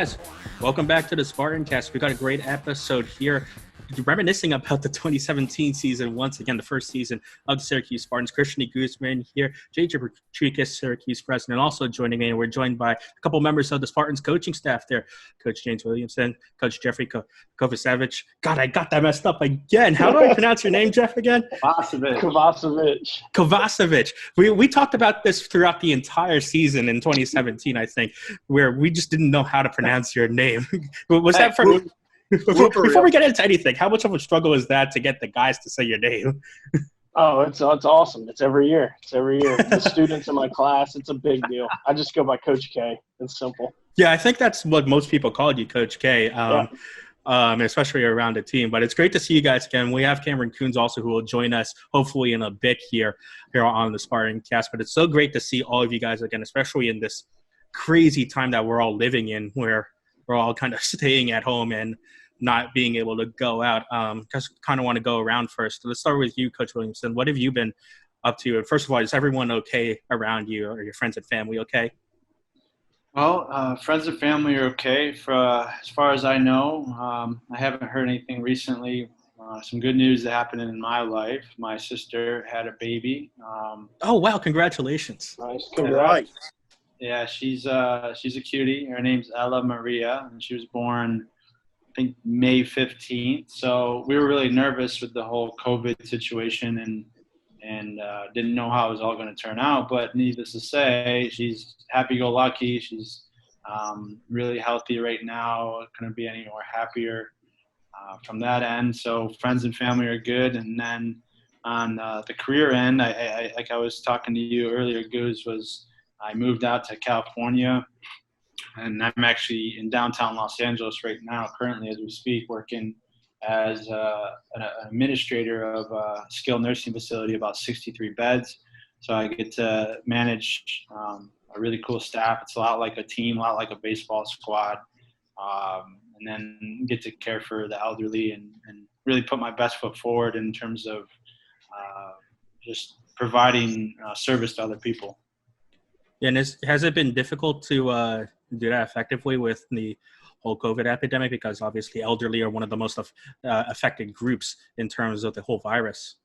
guys, welcome back to the SpartanCast. We got a great episode here, reminiscing about the 2017 season. Once again, the first season of the Syracuse Spartans. Christian Guzman here, JJ Potrikus, Syracuse president, also joining me. And we're joined by a couple members of the Spartans coaching staff there, Coach James Williamson, Coach Jeffrey Kovacevich. God, I got that messed up again. How do I pronounce your name, Jeff, again? Kovacevich. We talked about this throughout the entire season in 2017, I think, where we just didn't know how to pronounce your name. Was that for... Before we get into anything, how much of a struggle is that to get the guys to say your name? Oh, it's awesome. It's every year. The students in my class, it's a big deal. I just go by Coach K. It's simple. Yeah, I think that's what most people called you, Coach K, especially around the team. But it's great to see you guys again. We have Cameron Coons also who will join us hopefully in a bit here on the SpartanCast. But it's so great to see all of you guys again, especially in this crazy time that we're all living in where we're all kind of staying at home and not being able to go out. Just kind of want to go around first. Let's start with you, Coach Williamson. What have you been up to? And first of all, is everyone okay around you, or your friends and family okay? Well, friends and family are okay. As far as I know, I haven't heard anything recently. Some good news that happened in my life. My sister had a baby. Oh, wow. Congratulations. Nice. Congrats. Yeah, she's a cutie. Her name's Ella Maria, and she was born I think May 15th. So we were really nervous with the whole COVID situation and didn't know how it was all going to turn out. But needless to say, she's happy-go-lucky. She's really healthy right now. Couldn't be any more happier from that end. So friends and family are good. And then on the career end, I like I was talking to you earlier, Goose, I moved out to California. And I'm actually in downtown Los Angeles right now, currently as we speak, working as an administrator of a skilled nursing facility, about 63 beds. So I get to manage a really cool staff. It's a lot like a team, a lot like a baseball squad, and then get to care for the elderly and really put my best foot forward in terms of just providing service to other people. And has it been difficult to do that effectively with the whole COVID epidemic? Because obviously elderly are one of the most affected groups in terms of the whole virus.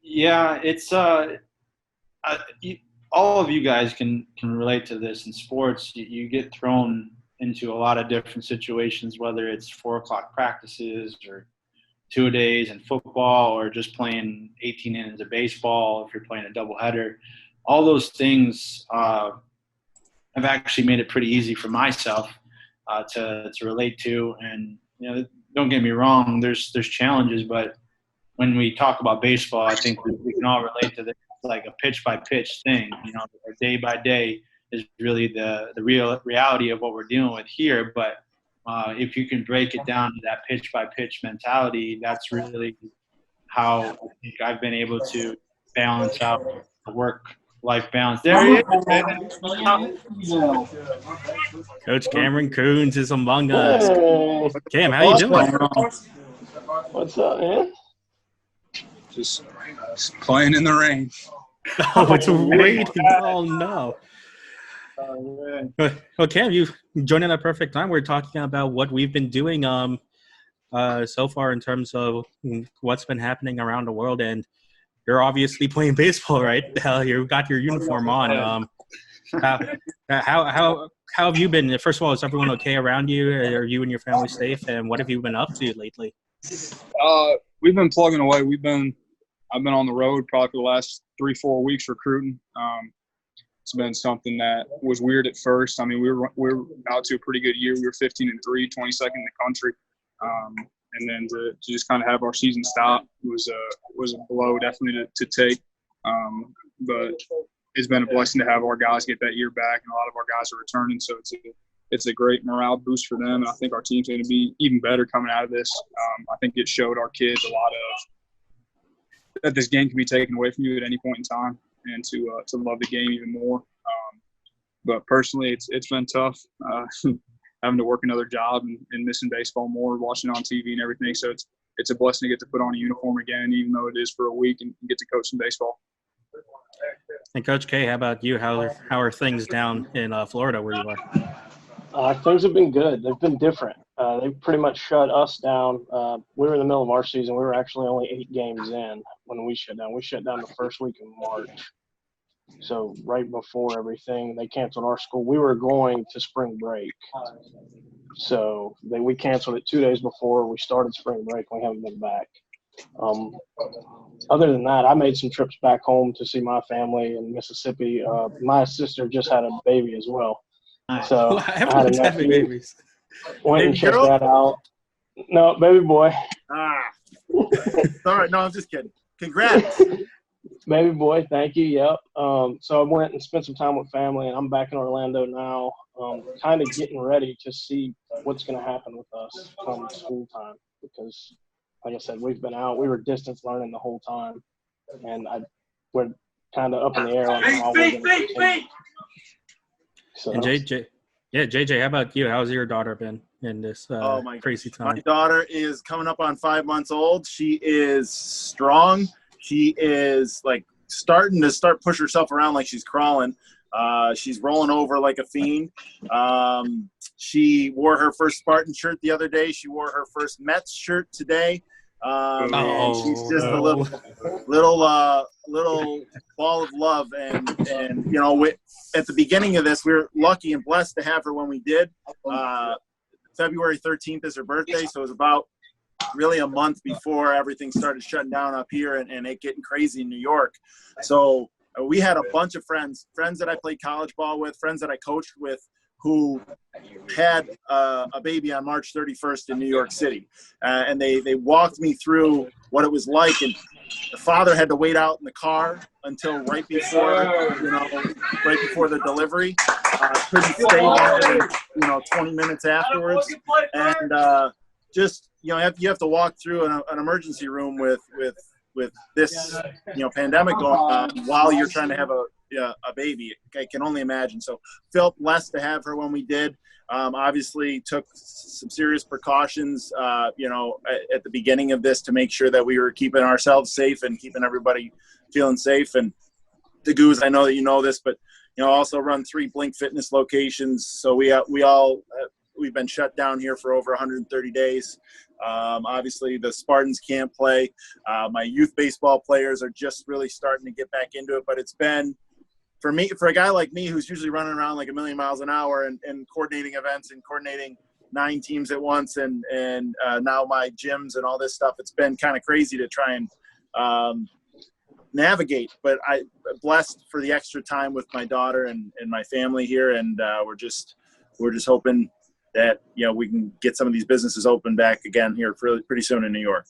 Yeah, it's all of you guys can relate to this in sports. You get thrown into a lot of different situations, whether it's 4 o'clock practices or 2-a-days in football or just playing 18 innings of baseball if you're playing a doubleheader. All those things have actually made it pretty easy for myself to relate to. And, don't get me wrong, there's challenges, but when we talk about baseball, I think we can all relate to this like a pitch-by-pitch thing. Day by day is really the real reality of what we're dealing with here. But if you can break it down to that pitch-by-pitch mentality, that's really how I think I've been able to balance out the work-life balance. There he is. Coach Cameron Coons is among us. Hey. Cam, how you doing? What's up, man? Just playing in the rain. Oh, it's raining. Oh, no. Well, Cam, you joined at a perfect time. We're talking about what we've been doing so far in terms of what's been happening around the world. And you're obviously playing baseball, right? You got your uniform on. How have you been? First of all, is everyone okay around you? Are you and your family safe? And what have you been up to lately? We've been plugging away. I've been on the road probably for the last 3-4 weeks recruiting. It's been something that was weird at first. I mean, we were out to a pretty good year. We were 15-3, 22nd in the country. And then to just kind of have our season stop was a blow definitely to take. But it's been a blessing to have our guys get that year back, and a lot of our guys are returning. So it's a great morale boost for them. And I think our team's going to be even better coming out of this. I think it showed our kids a lot of that this game can be taken away from you at any point in time, and to love the game even more. But personally, it's been tough. Having to work another job and missing baseball more, watching on TV and everything. So it's a blessing to get to put on a uniform again, even though it is for a week, and get to coach some baseball. And Coach K, how about you? How are things down in Florida where you are? Things have been good. They've been different. They've pretty much shut us down. We were in the middle of our season. We were actually only 8 games in when we shut down. We shut down the first week of March. So right before everything, they canceled our school. We were going to spring break. So we canceled it 2 days before we started spring break. We haven't been back. Other than that, I made some trips back home to see my family in Mississippi. My sister just had a baby as well. So I had a nephew. Babies. Went and checked that out. No, baby boy. Sorry, no, I'm just kidding. Congrats. Baby boy, thank you. Yep. So I went and spent some time with family, and I'm back in Orlando now, kind of getting ready to see what's going to happen with us come school time. Because, like I said, we've been out. We were distance learning the whole time, and we're kind of up in the air on how we're going to continue. So. And JJ, how about you? How's your daughter been in this crazy time? My daughter is coming up on 5 months old. She is strong. She is starting to push herself around like she's crawling. She's rolling over like a fiend. She wore her first Spartan shirt the other day. She wore her first Mets shirt today. And she's just a little ball of love. And at the beginning of this, we were lucky and blessed to have her when we did. February 13th is her birthday, so it was about really a month before everything started shutting down up here and it getting crazy in New York. So we had a bunch of friends that I played college ball with, friends that I coached with, who had a baby on March 31st in New York City. And they walked me through what it was like. And the father had to wait out in the car until right before the delivery. Couldn't stay longer than, 20 minutes afterwards. And you have to walk through an emergency room with this, pandemic going on while you're trying to have a baby. I can only imagine. So felt blessed to have her when we did. Obviously took some serious precautions, at the beginning of this to make sure that we were keeping ourselves safe and keeping everybody feeling safe. And the Goose, I know that you know this, but, also run 3 Blink Fitness locations. So we've been shut down here for over 130 days. Obviously, the Spartans can't play. My youth baseball players are just really starting to get back into it. But it's been, for a guy like me who's usually running around like a million miles an hour and coordinating events and coordinating 9 teams at once and now my gyms and all this stuff, it's been kind of crazy to try and navigate. But I'm blessed for the extra time with my daughter and my family here, and we're just hoping that we can get some of these businesses open back again here pretty soon in New York.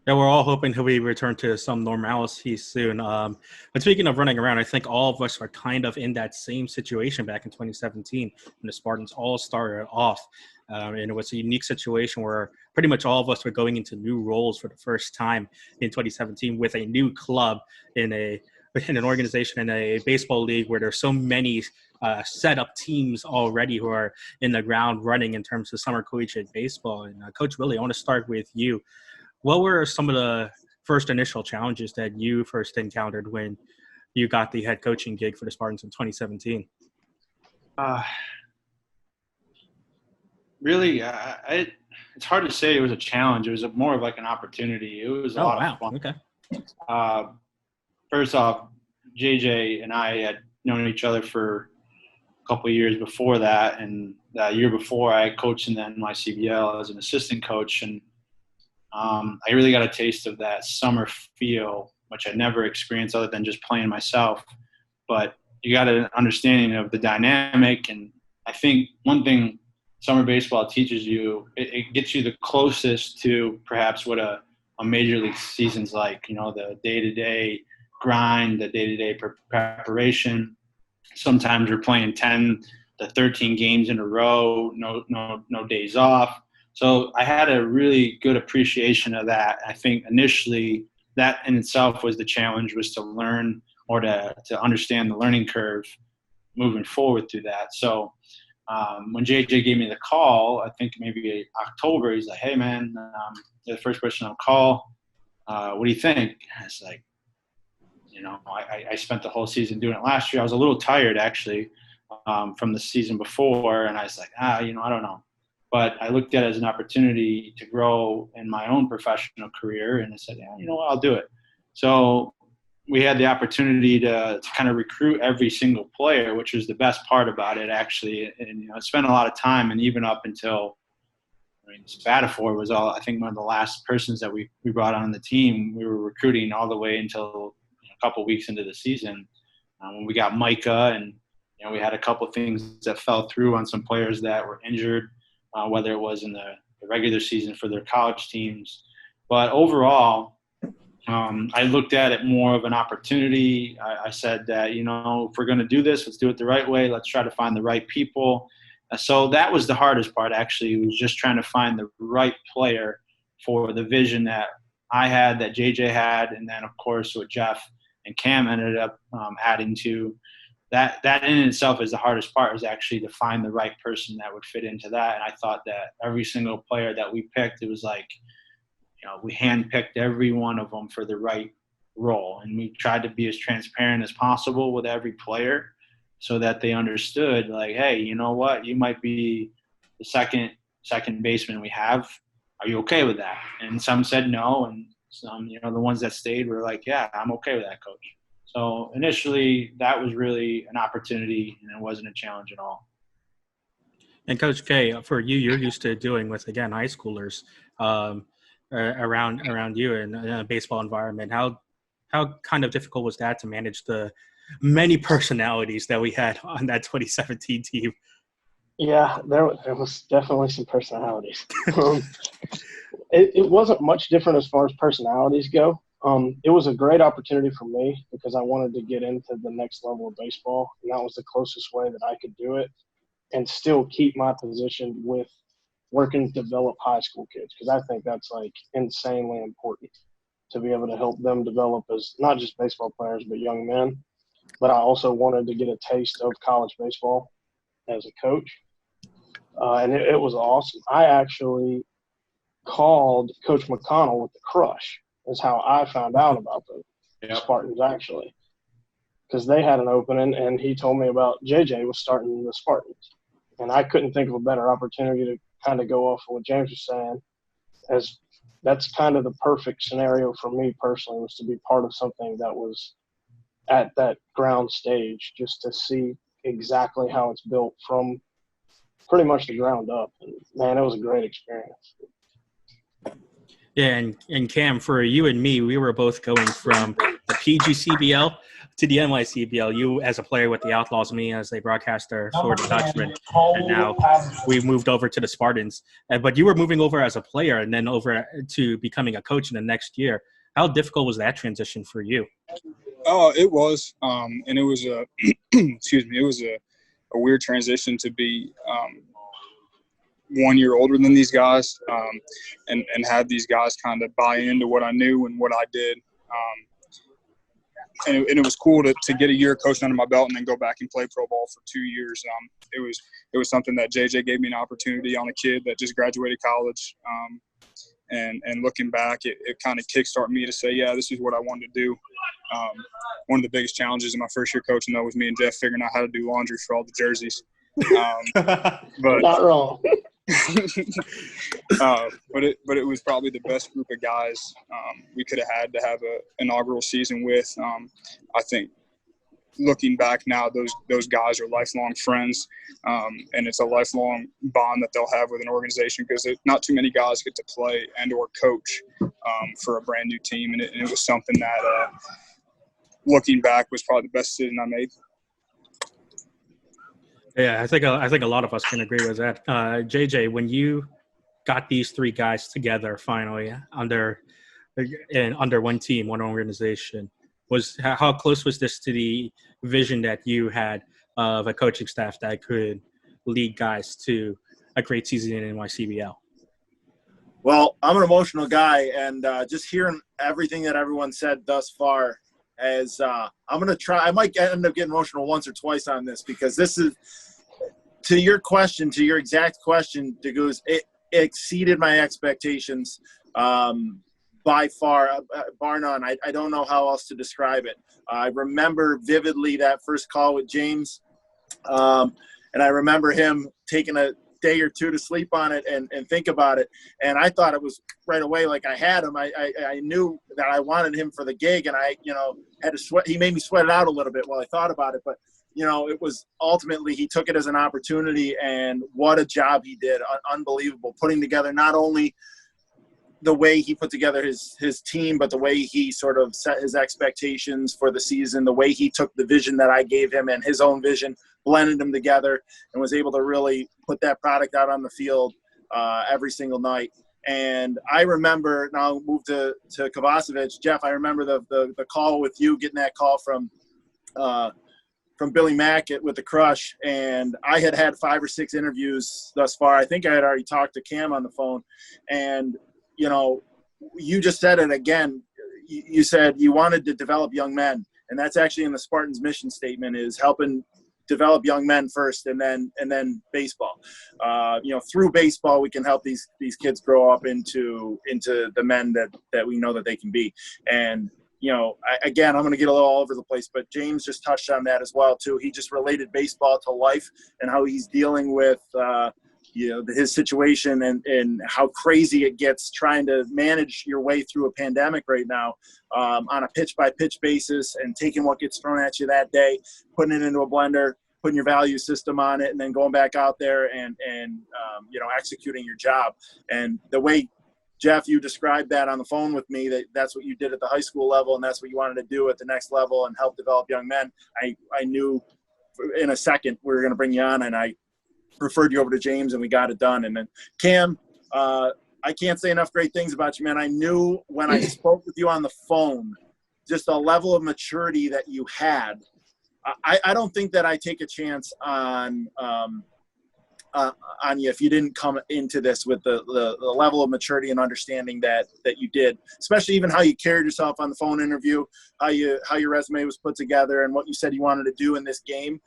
Yeah, we're all hoping that we return to some normalcy soon. But speaking of running around, I think all of us are kind of in that same situation back in 2017 when the Spartans all started off. And it was a unique situation where pretty much all of us were going into new roles for the first time in 2017 with a new club in an organization in a baseball league where there's so many set up teams already who are in the ground running in terms of summer collegiate baseball. And Coach Willie, I want to start with you. What were some of the first initial challenges that you first encountered when you got the head coaching gig for the Spartans in 2017? Really, it's hard to say it was a challenge. It was more of like an opportunity. It was a lot of fun. Okay. First off, JJ and I had known each other for a couple of years before that, and that year before I coached in the NYCBL as an assistant coach, and I really got a taste of that summer feel, which I never experienced other than just playing myself. But you got an understanding of the dynamic, and I think one thing summer baseball teaches you, it gets you the closest to perhaps what a major league season's like, the day-to-day grind, the day-to-day preparation. Sometimes we're playing 10 to 13 games in a row, no days off. So I had a really good appreciation of that. I think initially that in itself was the challenge, was to learn or to understand the learning curve moving forward through that. So when JJ gave me the call, I think maybe October, he's like, "Hey man, you're the first person I'll call. What do you think?" I was like, I spent the whole season doing it last year. I was a little tired actually. from the season before, and I was like, I don't know. But I looked at it as an opportunity to grow in my own professional career, and I said, yeah, you know what, I'll do it. So we had the opportunity to kind of recruit every single player, which was the best part about it, actually. And I spent a lot of time, and even up until Spatafor was I think one of the last persons that we brought on the team. We were recruiting all the way until a couple weeks into the season when we got Micah, and we had a couple things that fell through on some players that were injured, whether it was in the regular season for their college teams. But overall, I looked at it more of an opportunity. I said that, if we're going to do this, let's do it the right way. Let's try to find the right people. So that was the hardest part, actually, was just trying to find the right player for the vision that I had, that JJ had, and then, of course, what Jeff and Cam ended up adding to. That in itself is the hardest part, is actually to find the right person that would fit into that. And I thought that every single player that we picked, it was like, we handpicked every one of them for the right role. And we tried to be as transparent as possible with every player so that they understood, like, hey, you know what? You might be the second baseman we have. Are you okay with that? And some said no. And some, the ones that stayed were like, yeah, I'm okay with that, coach. So initially that was really an opportunity, and it wasn't a challenge at all. And Coach K, for you, you're used to doing with, again, high schoolers around you in a baseball environment. How kind of difficult was that to manage the many personalities that we had on that 2017 team? Yeah, there was definitely some personalities. It wasn't much different as far as personalities go. It was a great opportunity for me because I wanted to get into the next level of baseball, and that was the closest way that I could do it and still keep my position with working to develop high school kids, because I think that's like insanely important to be able to help them develop as not just baseball players but young men. But I also wanted to get a taste of college baseball as a coach, and it was awesome. I actually called Coach McConnell with the crush. Is how I found out about the Spartans, actually, because they had an opening, and he told me about JJ was starting the Spartans. And I couldn't think of a better opportunity to kind of go off of what James was saying, as that's kind of the perfect scenario for me personally, was to be part of something that was at that ground stage, just to see exactly how it's built from pretty much the ground up. And, man, it was a great experience. Yeah, and Cam, for you and me, we were both going from the PGCBL to the NYCBL. You as a player with the Outlaws, me as a broadcaster for the Dutchman, and now we moved over to the Spartans. But you were moving over as a player and then over to becoming a coach in the next year. How difficult was that transition for you? Oh, it was, and it was a it was a weird transition to be 1 year older than these guys, and have these guys kind of buy into what I knew and what I did. And it was cool to get a year coaching under my belt and then go back and play pro ball for 2 years. It was something that JJ gave me an opportunity on, a kid that just graduated college. And looking back, it kind of kickstarted me to say, yeah, this is what I wanted to do. One of the biggest challenges in my first year coaching, though, was me and Jeff figuring out how to do laundry for all the jerseys. But not wrong. but it was probably the best group of guys we could have had to have an inaugural season with. I think looking back now, those guys are lifelong friends, and it's a lifelong bond that they'll have with an organization, because not too many guys get to play and or coach for a brand new team, and it was something that looking back was probably the best decision I made. Yeah, I think a lot of us can agree with that. JJ, when you got these three guys together finally under one team, one organization, how close was this to the vision that you had of a coaching staff that could lead guys to a great season in NYCBL? Well, I'm an emotional guy, and just hearing everything that everyone said thus far, as I'm going to try – I might end up getting emotional once or twice on this, because this is – to your exact question, DeGoose, it exceeded my expectations by far, bar none. I don't know how else to describe it. I remember vividly that first call with James. And I remember him taking a day or two to sleep on it and think about it. And I thought it was right away like I had him. I knew that I wanted him for the gig, and I, had to sweat. He made me sweat it out a little bit while I thought about it. But, it was ultimately he took it as an opportunity, and what a job he did. Unbelievable. Putting together not only the way he put together his team, but the way he sort of set his expectations for the season, the way he took the vision that I gave him and his own vision, blended them together, and was able to really put that product out on the field every single night. And I remember, now I'll move to Kovacevich. Jeff, I remember the call with you, getting that call from Billy Mack with the Crush. And I had 5 or 6 interviews thus far. I think I had already talked to Cam on the phone. And, you just said it again. You said you wanted to develop young men. And that's actually in the Spartans mission statement, is helping develop young men first, and then baseball. Through baseball, we can help these kids grow up into the men that we know that they can be. And I'm going to get a little all over the place, but James just touched on that as well too. He just related baseball to life and how he's dealing with his situation and how crazy it gets trying to manage your way through a pandemic right now, on a pitch-by-pitch basis, and taking what gets thrown at you that day, putting it into a blender, putting your value system on it, and then going back out there and executing your job. And the way, Jeff, you described that on the phone with me, that's what you did at the high school level, and that's what you wanted to do at the next level and help develop young men. I knew in a second we were going to bring you on, and I referred you over to James, and we got it done. And then Cam, I can't say enough great things about you, man. I knew when I spoke with you on the phone, just the level of maturity that you had. I don't think that I take a chance on you if you didn't come into this with the level of maturity and understanding that you did, especially even how you carried yourself on the phone interview, how your resume was put together, and what you said you wanted to do in this game.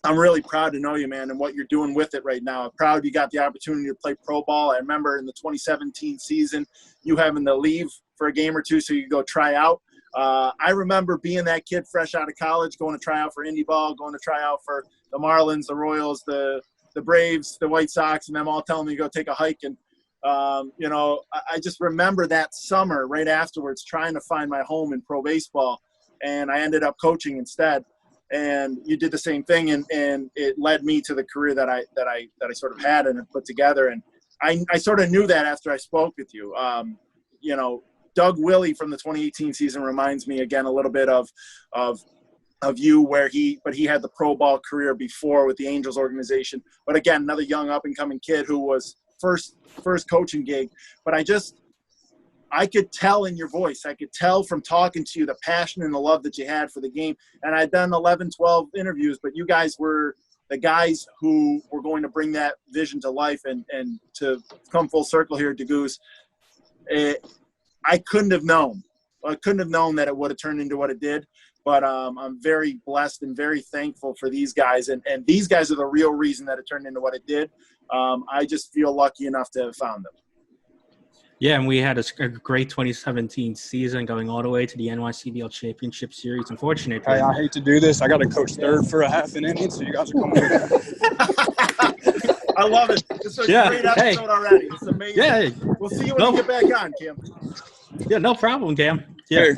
I'm really proud to know you, man, and what you're doing with it right now. I'm proud you got the opportunity to play pro ball. I remember in the 2017 season, you having to leave for a game or two so you could go try out. I remember being that kid fresh out of college, going to try out for Indy ball, going to try out for the Marlins, the Royals, the Braves, the White Sox, and them all telling me to go take a hike. And, I just remember that summer right afterwards trying to find my home in pro baseball, and I ended up coaching instead. And you did the same thing, and it led me to the career that I sort of had and put together. And I sort of knew that after I spoke with you. Doug Willie from the 2018 season reminds me again a little bit of you, but he had the pro ball career before with the Angels organization. But again, another young up and coming kid who was first coaching gig. But I could tell in your voice. I could tell from talking to you the passion and the love that you had for the game. And I'd done 11, 12 interviews, but you guys were the guys who were going to bring that vision to life. And to come full circle here to Goose, I couldn't have known. I couldn't have known that it would have turned into what it did. But I'm very blessed and very thankful for these guys. And these guys are the real reason that it turned into what it did. I just feel lucky enough to have found them. Yeah, and we had a great 2017 season going all the way to the NYCBL Championship Series. Unfortunately, hey, I hate to do this. I got to coach third for a half an inning, so you guys are coming with I love it. It's a great episode already. It's amazing. Yeah. We'll see you when you get back on, Cam. Yeah, no problem, Cam. Yeah.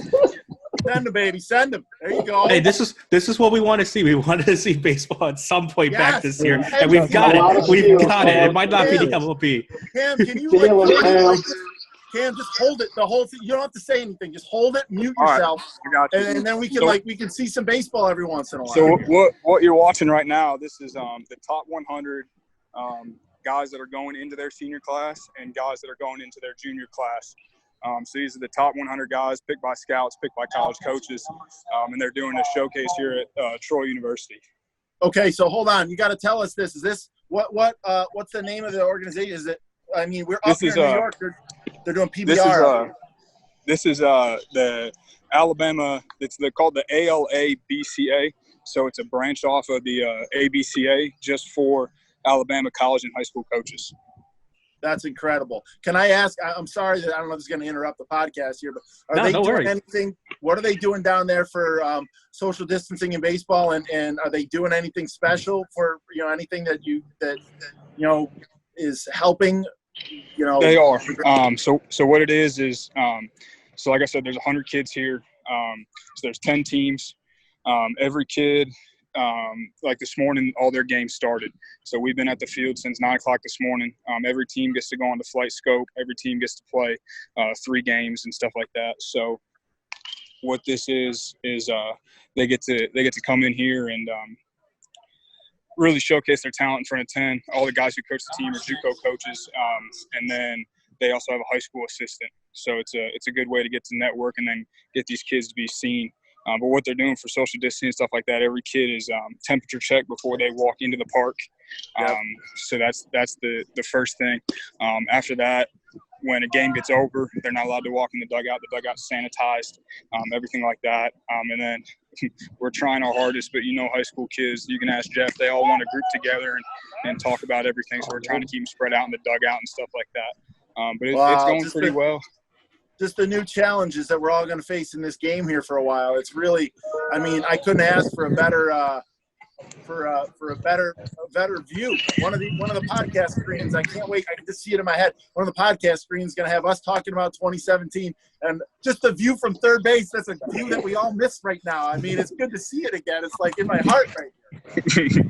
Send them, baby. Send them. There you go. Hey, this is what we want to see. We wanted to see baseball at some point back this year, and we've got it. We've got it. It might not be the MLB. Cam, can you Cam, just hold it the whole thing. You don't have to say anything. Just hold it, mute yourself, right, and then we can see some baseball every once in a while. So what you're watching right now, this is the top 100 guys that are going into their senior class and guys that are going into their junior class. So these are the top 100 guys picked by scouts, picked by college coaches, and they're doing a showcase here at Troy University. Okay, so hold on. You got to tell us this. Is this what's the name of the organization? Is it? I mean, we're up here in New York. They're doing PBR. This is the Alabama. They're called the ALA-BCA. So it's a branch off of the ABCA just for Alabama college and high school coaches. That's incredible. Can I ask? I'm sorry that I don't know if this is going to interrupt the podcast here, but are they doing anything? What are they doing down there for social distancing in baseball? And are they doing anything special for anything that is helping? They are. So what it is so like I said, there's 100 kids here. So there's 10 teams. Every kid. Like this morning, all their games started. So we've been at the field since 9 o'clock this morning. Every team gets to go on the flight scope. Every team gets to play 3 games and stuff like that. So what this is they get to come in here and really showcase their talent in front of 10. All the guys who coach the team are JUCO coaches, and then they also have a high school assistant. So it's a good way to get to network and then get these kids to be seen. But what they're doing for social distancing and stuff like that, every kid is temperature checked before they walk into the park. So that's the first thing. After that, when a game gets over, they're not allowed to walk in the dugout. The dugout's sanitized, everything like that. And then we're trying our hardest, but high school kids, you can ask Jeff, they all want to group together and talk about everything. So we're trying to keep them spread out in the dugout and stuff like that. But it's going pretty well. Just the new challenges that we're all going to face in this game here for a while. It's really, I couldn't ask for a better better view. One of the podcast screens, I can't wait. I can just see it in my head. One of the podcast screens is going to have us talking about 2017 and just the view from third base. That's a view that we all miss right now. It's good to see it again. It's like in my heart right here.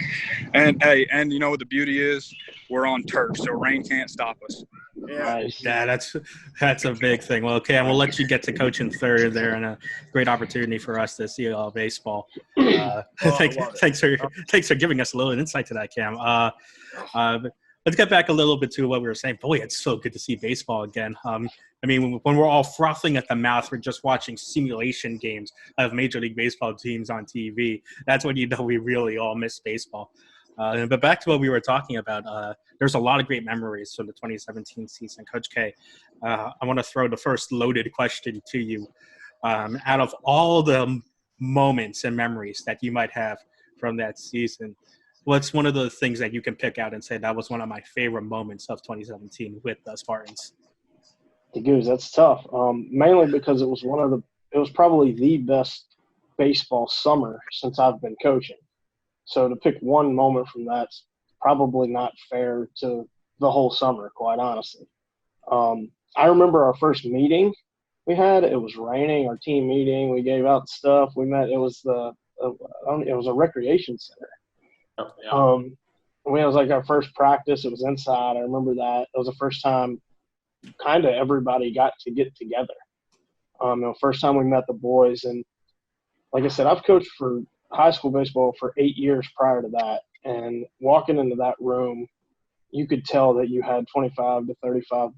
And what the beauty is? We're on turf, so rain can't stop us. Yeah, that's a big thing. Well, okay, and we'll let you get to coaching third there, and a great opportunity for us to see all baseball. Thanks for giving us a little insight to that, Cam. Let's get back a little bit to what we were saying. Boy, it's so good to see baseball again. When we're all frothing at the mouth for just watching simulation games of Major League Baseball teams on TV, that's when we really all miss baseball. But back to what we were talking about, there's a lot of great memories from the 2017 season. Coach K, I want to throw the first loaded question to you. Out of all the moments and memories that you might have from that season, what's one of the things that you can pick out and say that was one of my favorite moments of 2017 with the Spartans? The Goose, that's tough. Mainly because it was probably the best baseball summer since I've been coaching. So to pick one moment from that's probably not fair to the whole summer, quite honestly. I remember our first meeting we had. It was raining. Our team meeting. We gave out stuff. We met. It was it was a recreation center. Oh, yeah. It was like our first practice. It was inside. I remember that. It was the first time kind of everybody got to get together. First time we met the boys. And like I said, I've coached for high school baseball for 8 years prior to that. And walking into that room, you could tell that you had 25 to 35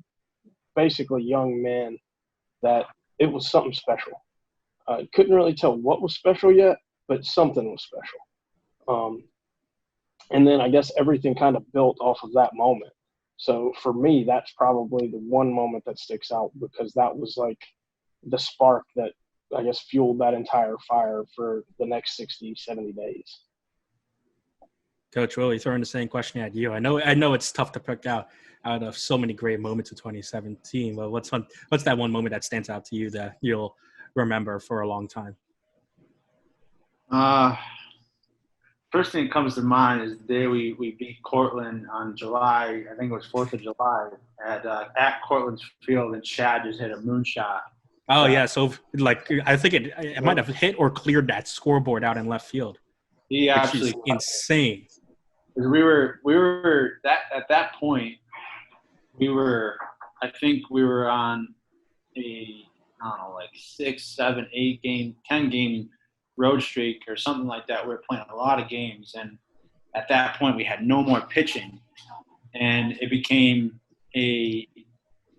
basically young men, that it was something special. Couldn't really tell what was special yet, but something was special. And then I guess everything kind of built off of that moment. So for me, that's probably the one moment that sticks out, because that was like the spark that I guess fueled that entire fire for the next 60, 70 days. Coach Willie, throwing the same question at you. I know it's tough to pick out of so many great moments of 2017, but what's that one moment that stands out to you that you'll remember for a long time? First thing that comes to mind is the day we beat Cortland on July, I think it was 4th of July, at Cortland's Field, and Chad just hit a moonshot. Oh, yeah. So, I think it might have hit or cleared that scoreboard out in left field. He actually – insane. We were at that point, I think we were on a, 6, 7, 8 game, 10 game road streak or something like that. We were playing a lot of games, and at that point we had no more pitching, and it became a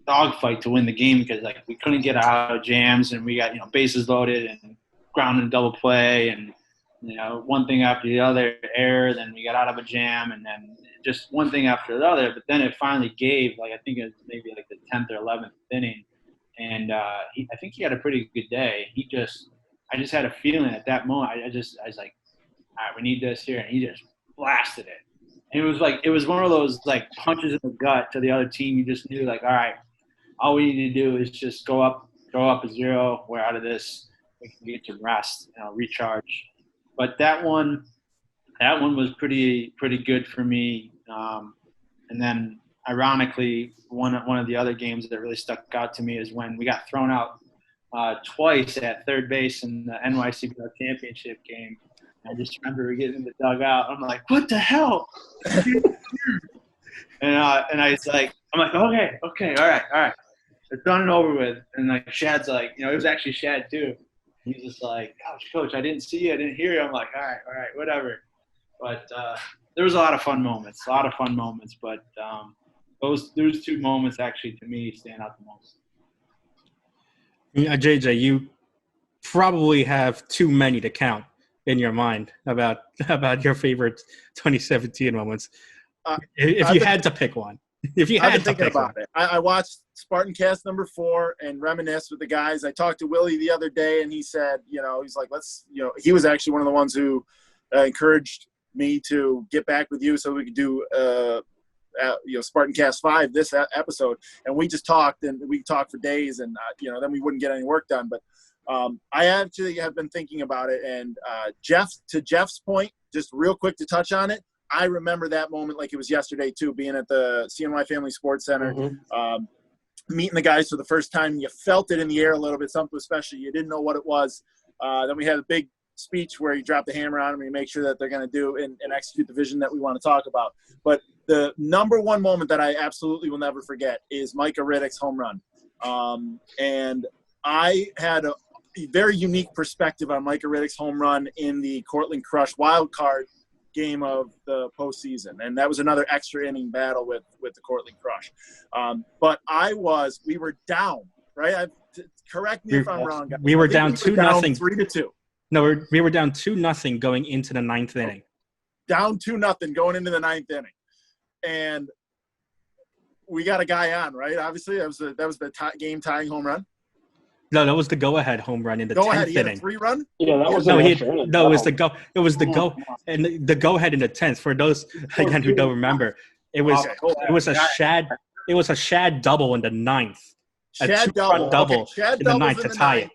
dogfight to win the game because we couldn't get out of jams, and we got bases loaded and ground and double play, and one thing after the other, error, then we got out of a jam, and then just one thing after the other. But then it finally gave, I think it was maybe the 10th or 11th inning, and I think he had a pretty good day. I just had a feeling at that moment. I was like, all right, we need this here, and he just blasted it. And it was one of those like punches in the gut to the other team. You just knew like, all right, all we need to do is just go up a 0. We're out of this. We can get some rest, recharge. But that one was pretty good for me. And then ironically, one of the other games that really stuck out to me is when we got thrown out twice at third base in the NYCBL championship game. I just remember getting in the dugout. I'm like, what the hell? and I was like, okay, all right. It's done and over with. And like Shad's like, it was actually Shad too. He's just like, coach, I didn't see you, I didn't hear you. I'm like, all right, whatever. But there was a lot of fun moments. But those 2 moments actually to me stand out the most. Yeah, JJ, you probably have too many to count in your mind about your favorite 2017 moments. If you had to pick one. If you had to pick about it. I watched SpartanCast number 4 and reminisced with the guys. I talked to Willie the other day, and he said, he's like, he was actually one of the ones who encouraged me to get back with you so we could do SpartanCast 5 this episode. And we just talked, and we talked for days, and then we wouldn't get any work done. But I actually have been thinking about it, and to Jeff's point, just real quick to touch on it, I remember that moment like it was yesterday too, being at the CNY Family Sports Center, meeting the guys for the first time. You felt it in the air a little bit, something special. You didn't know what it was. Then we had a big speech where you drop the hammer on them and you make sure that they're going to do and execute the vision that we want to talk about. But the number one moment that I absolutely will never forget is Micah Riddick's home run. And I had a very unique perspective on Micah Riddick's home run in the Cortland Crush wild card game of the postseason, and that was another extra inning battle with the Cortland Crush. But we were down, right? Correct me if I'm wrong, guys. We were down 2-0. 3-2. No, we were down 2-0 going into the 9th inning. Down 2-0 going into the 9th inning, and we got a guy on, right? Obviously, that was the game tying home run. No, that was the go-ahead home run in the 10th inning. A 3-run? Yeah, that was it was the go. It was the go, and the go-ahead in the 10th. For those again who don't remember, it was a Shad double in the 9th. Shad double in the 9th to tie it.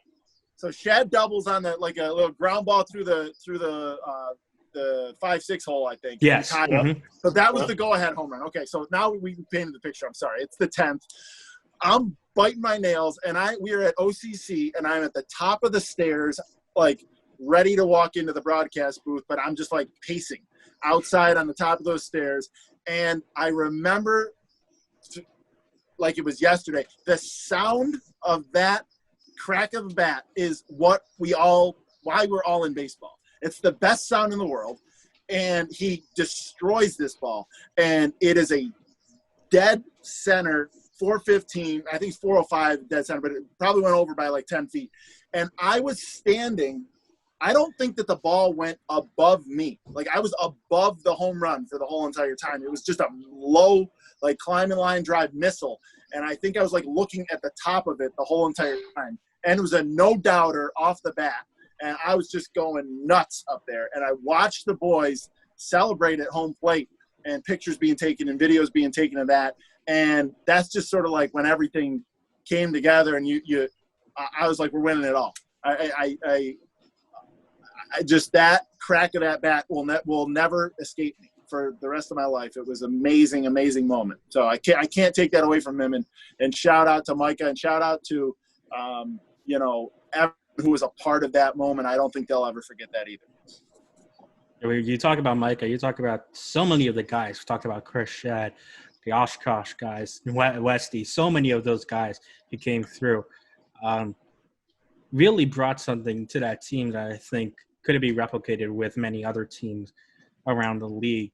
So Shad doubles on a little ground ball through the 5-6 hole, I think. Yes. So that was the go-ahead home run. Okay, so now we painted the picture. I'm sorry. It's the 10th. I'm biting my nails, and we are at OCC, and I'm at the top of the stairs, like ready to walk into the broadcast booth, but I'm just like pacing outside on the top of those stairs. And I remember, like it was yesterday, the sound of that crack of a bat is why we're all in baseball. It's the best sound in the world, and he destroys this ball, and it is a dead center 415, I think it's 405 dead center, but it probably went over by like 10 feet. And I was standing. I don't think that the ball went above me. Like I was above the home run for the whole entire time. It was just a low, like climbing line drive missile. And I think I was like looking at the top of it the whole entire time. And it was a no-doubter off the bat. And I was just going nuts up there. And I watched the boys celebrate at home plate and pictures being taken and videos being taken of that. And that's just sort of like when everything came together, and I was like, we're winning it all. I just, that crack of that bat will never escape me for the rest of my life. It was amazing, amazing moment. So I can't take that away from him. And shout out to Micah, and shout out to everyone who was a part of that moment. I don't think they'll ever forget that either. You talk about Micah. You talk about so many of the guys. We talked about Chris Shad, the Oshkosh guys, Westy, so many of those guys who came through, really brought something to that team that I think couldn't be replicated with many other teams around the league.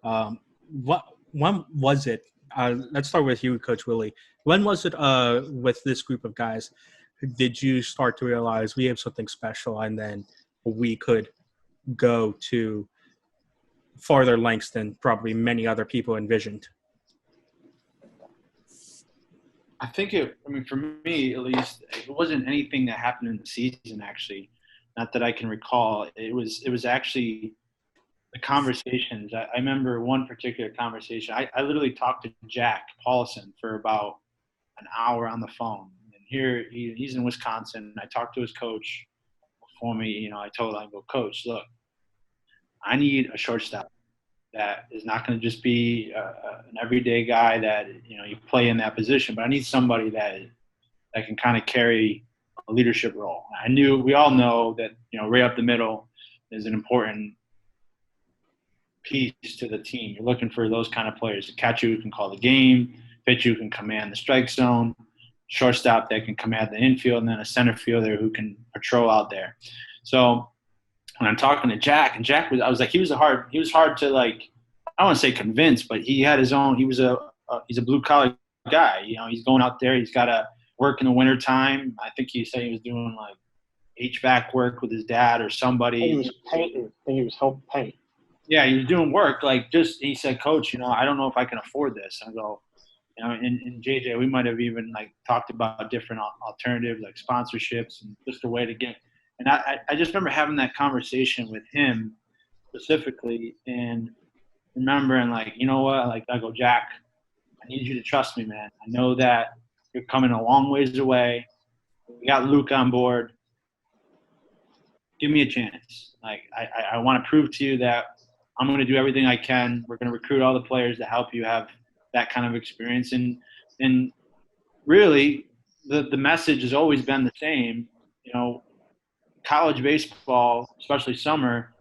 When was it? Let's start with you, Coach Willie. When was it with this group of guys did you start to realize we have something special, and then we could go to farther lengths than probably many other people envisioned? I think for me at least, it wasn't anything that happened in the season, actually. Not that I can recall. It was actually the conversations. I remember one particular conversation. I literally talked to Jack Paulson for about an hour on the phone. And here he's in Wisconsin. I talked to his coach before me. I told him, I go, Coach, look, I need a shortstop that is not going to just be an everyday guy that, you play in that position, but I need somebody that can kind of carry a leadership role. We all know that, right up the middle is an important piece to the team. You're looking for those kind of players, a catcher who can call the game, pitcher who can command the strike zone, shortstop that can command the infield, and then a center fielder who can patrol out there. So when I'm talking to Jack, and Jack he was hard to, like, I don't want to say convince, but he had his own, he's a blue collar guy. He's going out there, he's got to work in the winter time. I think he said he was doing like HVAC work with his dad or somebody. He was painting. I think he was helping paint. Yeah, he was doing work. He said, Coach, I don't know if I can afford this. I go, and JJ, we might have even like talked about different alternatives like sponsorships and just a way to get. And I just remember having that conversation with him specifically and remembering, like, you know what? Like, I go, Jack, I need you to trust me, man. I know that you're coming a long ways away. We got Luke on board. Give me a chance. Like, I want to prove to you that I'm going to do everything I can. We're going to recruit all the players to help you have that kind of experience. And really, the message has always been the same. College baseball, especially summer,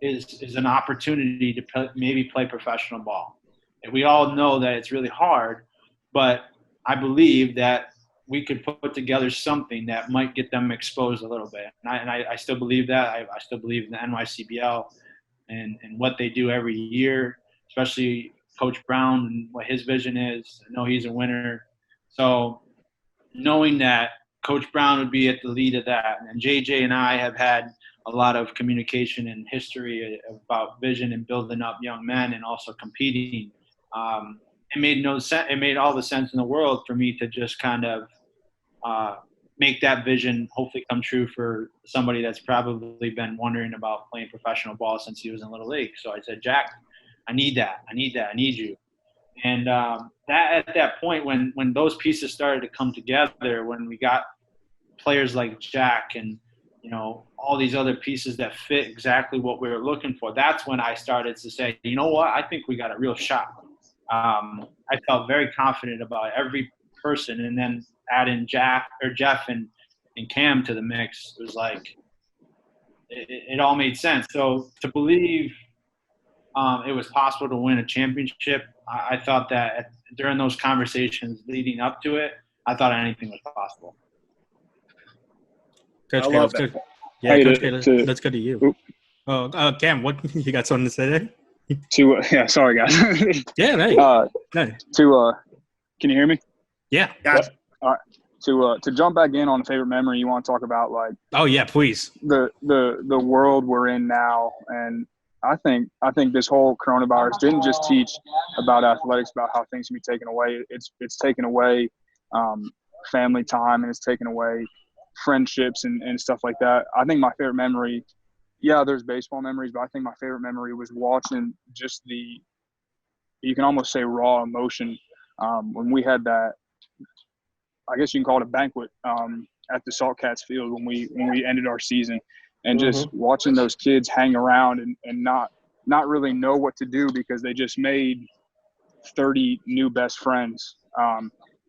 is an opportunity to maybe play professional ball. And we all know that it's really hard, but I believe that we could put together something that might get them exposed a little bit. And I still believe that. I still believe in the NYCBL and what they do every year, especially Coach Brown and what his vision is. I know he's a winner. So knowing that Coach Brown would be at the lead of that, and JJ and I have had a lot of communication and history about vision and building up young men and also competing. It made no sense. It made all the sense in the world for me to just kind of make that vision hopefully come true for somebody that's probably been wondering about playing professional ball since he was in Little League. So I said, Jack, I need that. I need you. And that at that point, when those pieces started to come together, when we got players like Jack and all these other pieces that fit exactly what we were looking for, that's when I started to say, you know what, I think we got a real shot. I felt very confident about every person, and then adding Jeff and Cam to the mix was like it all made sense. So to believe it was possible to win a championship, I thought that during those conversations leading up to it, I thought anything was possible. Coach I love K, that. yeah, Coach K, let's go to you. Oh, Cam, what you got something to say there? Yeah, sorry guys. Yeah, hey. Can you hear me? Yeah. Gotcha. All right. To jump back in on a favorite memory, you want to talk about like Oh yeah, please. the world we're in now, and I think this whole coronavirus didn't just teach about athletics, about how things can be taken away. It's taken away family time, and it's taken away friendships and stuff like that. I think my favorite memory, there's baseball memories, but I think my favorite memory was watching just you can almost say raw emotion when we had that, I guess you can call it a banquet at the Salt Cats field when we ended our season, and just watching those kids hang around and not really know what to do because they just made 30 new best friends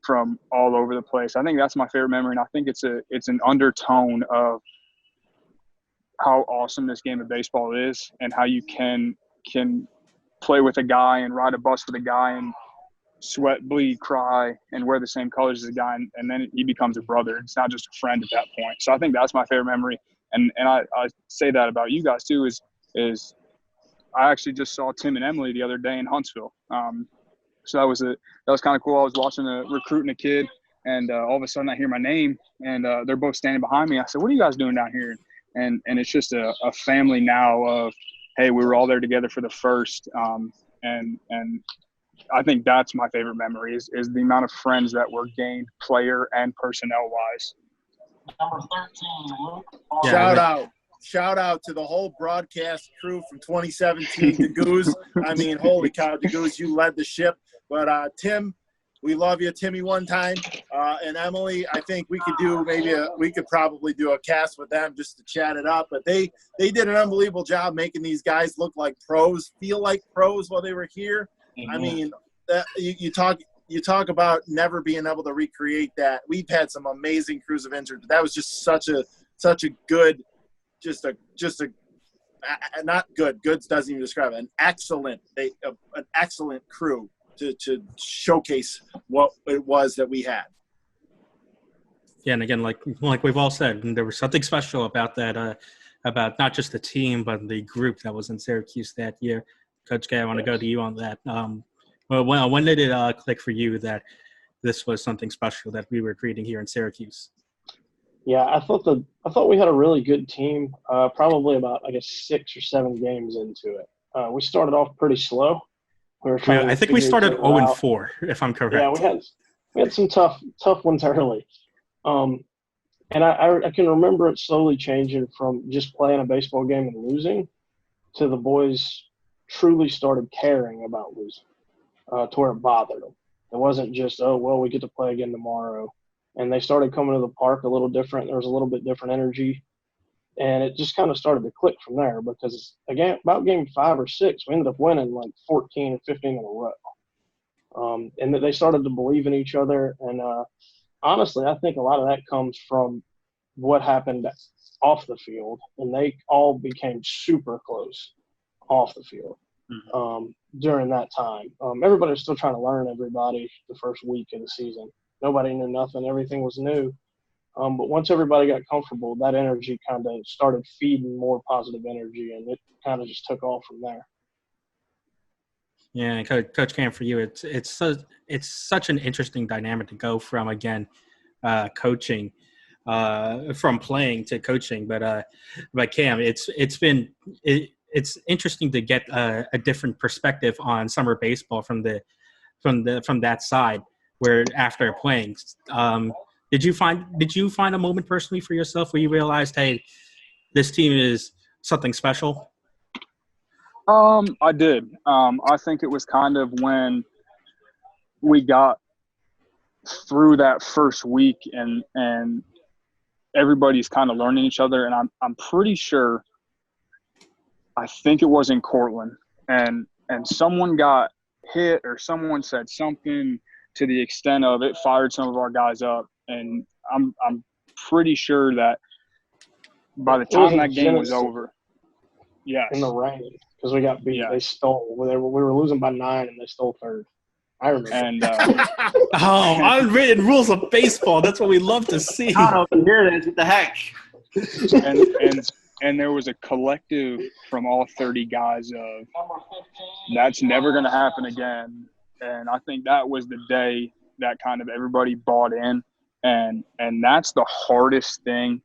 from all over the place. I think that's my favorite memory, and I think it's an undertone of how awesome this game of baseball is and how you can play with a guy and ride a bus with a guy and sweat, bleed, cry, and wear the same colors as a guy, and then he becomes a brother. It's not just a friend at that point. So I think that's my favorite memory, and I say that about you guys too. Is I actually just saw Tim and Emily the other day in Huntsville. So that was kind of cool. I was recruiting a kid, and all of a sudden I hear my name, and they're both standing behind me. I said, "What are you guys doing down here?" And it's just a family now of, hey, we were all there together for the first, and I think that's my favorite memory is the amount of friends that were gained player and personnel wise. Number 13, Luke. Shout out. shout out to the whole broadcast crew from 2017 to Goose. I mean, holy cow, to Goose, you led the ship. But Tim, we love you, Timmy, one time. And Emily, I think we could probably do a cast with them just to chat it up. But they did an unbelievable job making these guys look like pros, feel like pros while they were here. Mm-hmm. I mean, you talk about never being able to recreate that. We've had some amazing crews of injured, but that was just such a good, not good. Goods doesn't even describe it. An excellent crew to showcase what it was that we had. Yeah, and again, like we've all said, there was something special about that, about not just the team but the group that was in Syracuse that year. Coach K, I want to go to you on that. Well, when did it click for you that this was something special that we were creating here in Syracuse? Yeah, I thought we had a really good team. Probably about 6 or 7 games into it. We started off pretty slow. I think we started 0-4, if I'm correct. Yeah, we had some tough ones early. And I can remember it slowly changing from just playing a baseball game and losing to the boys truly started caring about losing, to where it bothered them. It wasn't just, oh, well, we get to play again tomorrow. And they started coming to the park a little different. There was a little bit different energy. And it just kind of started to click from there because, again, about game 5 or 6, we ended up winning like 14 or 15 in a row. And they started to believe in each other. And honestly, I think a lot of that comes from what happened off the field. And they all became super close off the field during that time. Everybody was still trying to learn everybody the first week of the season. Nobody knew nothing. Everything was new. But once everybody got comfortable, that energy kind of started feeding more positive energy, and it kind of just took off from there. Yeah, Coach Cam, for you, it's such an interesting dynamic to go from, again, coaching, from playing to coaching. But Cam, it's interesting to get a different perspective on summer baseball from that side, where after playing. Did you find a moment personally for yourself where you realized, hey, this team is something special? I did. I think it was kind of when we got through that first week and everybody's kind of learning each other. And I'm pretty sure, I think it was in Cortland, and someone got hit or someone said something to the extent of it fired some of our guys up. And I'm pretty sure that by the time that game was over, yes, in the rain, because we got beat, they stole. We were losing by 9, and they stole third. I remember. And unwritten rules of baseball. That's what we love to see. Oh, here it is. What the heck? And there was a collective from all 30 guys of that's never going to happen again. And I think that was the day that kind of everybody bought in. And that's the hardest thing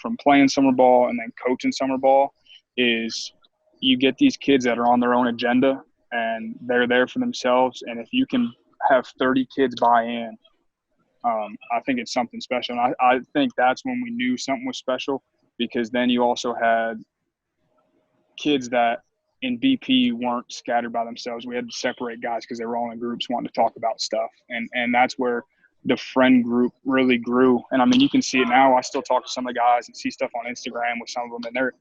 from playing summer ball and then coaching summer ball is you get these kids that are on their own agenda and they're there for themselves. And if you can have 30 kids buy in, I think it's something special. And I think that's when we knew something was special, because then you also had kids that in BP weren't scattered by themselves. We had to separate guys because they were all in groups wanting to talk about stuff. And that's where the friend group really grew. And I mean, you can see it now. I still talk to some of the guys and see stuff on Instagram with some of them, and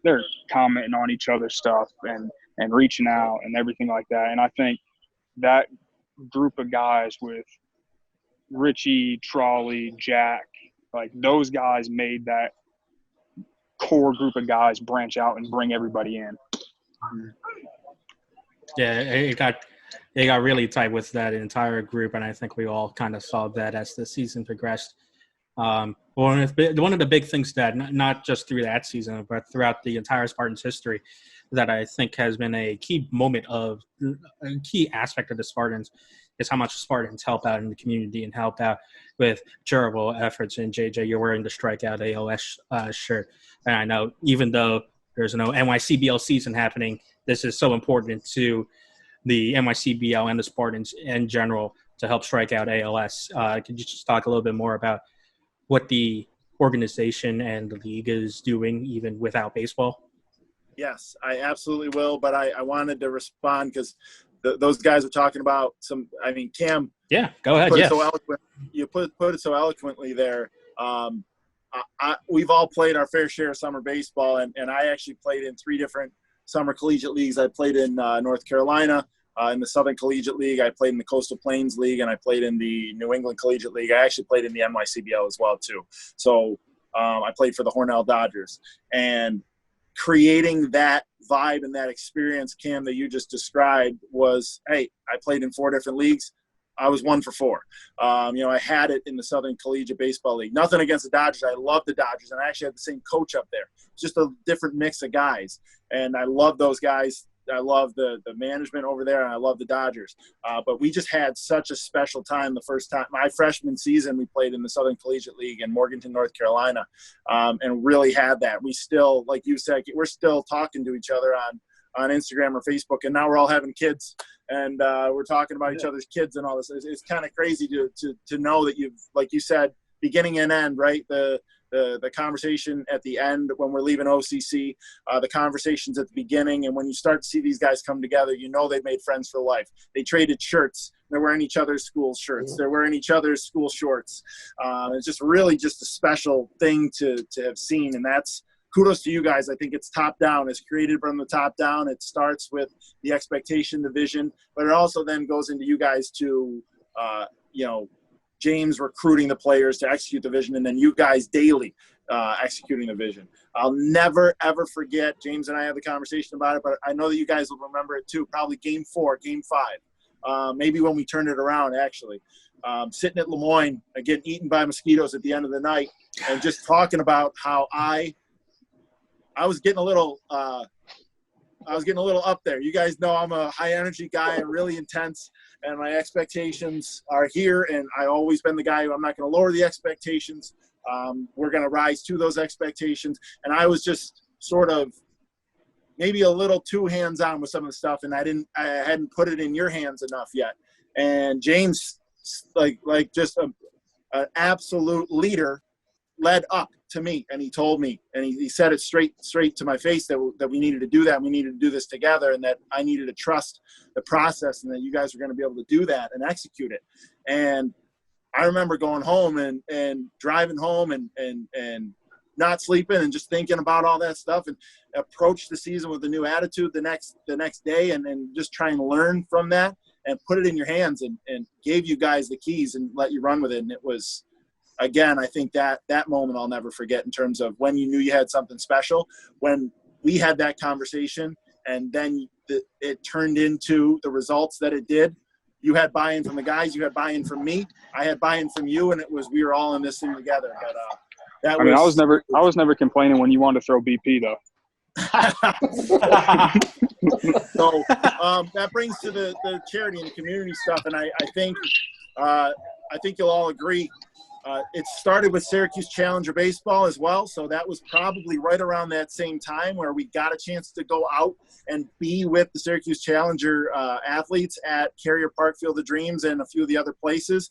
they're commenting on each other's stuff and reaching out and everything like that. And I think that group of guys with Richie, Trolley, Jack, like those guys made that core group of guys branch out and bring everybody in. Yeah, it got really tight with that entire group, and I think we all kind of saw that as the season progressed. One of the big things that not just through that season, but throughout the entire Spartans history, that I think has been a key aspect of the Spartans is how much Spartans help out in the community and help out with charitable efforts. And JJ, you're wearing the Strikeout ALS shirt, and I know even though there's no NYCBL season happening, this is so important to the NYCBL and the Spartans in general to help strike out ALS. Could you just talk a little bit more about what the organization and the league is doing even without baseball? Yes, I absolutely will. But I wanted to respond because those guys were talking about Cam. Yeah, go ahead. You put it so eloquently there. We've all played our fair share of summer baseball, and I actually played in 3 different summer collegiate leagues. I played in North Carolina, in the Southern Collegiate League. I played in the Coastal Plains League, and I played in the New England Collegiate League. I actually played in the NYCBL as well, too. So I played for the Hornell Dodgers. And creating that vibe and that experience, Cam, that you just described was, hey, I played in 4 different leagues. I was 1 for 4. I had it in the Southern Collegiate Baseball League. Nothing against the Dodgers. I love the Dodgers, and I actually had the same coach up there. Just a different mix of guys, and I love those guys. I love the management over there, and I love the Dodgers. But we just had such a special time the first time. My freshman season, we played in the Southern Collegiate League in Morganton, North Carolina, and really had that. We still, like you said, we're still talking to each other on Instagram or Facebook, and now we're all having kids, and we're talking about each other's kids and all this. It's kind of crazy to know that you've, like you said, beginning and end, right? The conversation at the end when we're leaving OCC, the conversations at the beginning, and when you start to see these guys come together, they've made friends for life. They traded shirts. They're wearing each other's school shirts. They're wearing each other's school shorts. It's just really just a special thing to have seen, and that's kudos to you guys. I think it's top down. It's created from the top down. It starts with the expectation, the vision, but it also then goes into you guys to, James recruiting the players to execute the vision, and then you guys daily executing the vision. I'll never, ever forget, James and I have the conversation about it, but I know that you guys will remember it too, probably Game 4, Game 5, maybe when we turned it around, actually. Sitting at Lemoyne, getting eaten by mosquitoes at the end of the night, and just talking about how I was getting a little up there. You guys know I'm a high energy guy and really intense, and my expectations are here, and I've always been the guy who I'm not going to lower the expectations. We're going to rise to those expectations. And I was just sort of maybe a little too hands-on with some of the stuff, and I hadn't put it in your hands enough yet. And James, like just an absolute leader, led up to me, and he told me, and he said it straight to my face that we needed to do that, and we needed to do this together, and that I needed to trust the process, and that you guys were going to be able to do that and execute it. And I remember going home and driving home and not sleeping and just thinking about all that stuff, and approach the season with a new attitude the next day, and just try and learn from that and put it in your hands, and gave you guys the keys and let you run with it. And it was, again, I think that moment I'll never forget in terms of when you knew you had something special, when we had that conversation, and then it turned into the results that it did. You had buy-in from the guys. You had buy-in from me. I had buy-in from you, and we were all in this thing together. But I was never complaining when you wanted to throw BP though. So that brings to the charity and the community stuff, and I think you'll all agree. It started with Syracuse Challenger Baseball as well, so that was probably right around that same time where we got a chance to go out and be with the Syracuse Challenger athletes at Carrier Park, Field of Dreams, and a few of the other places.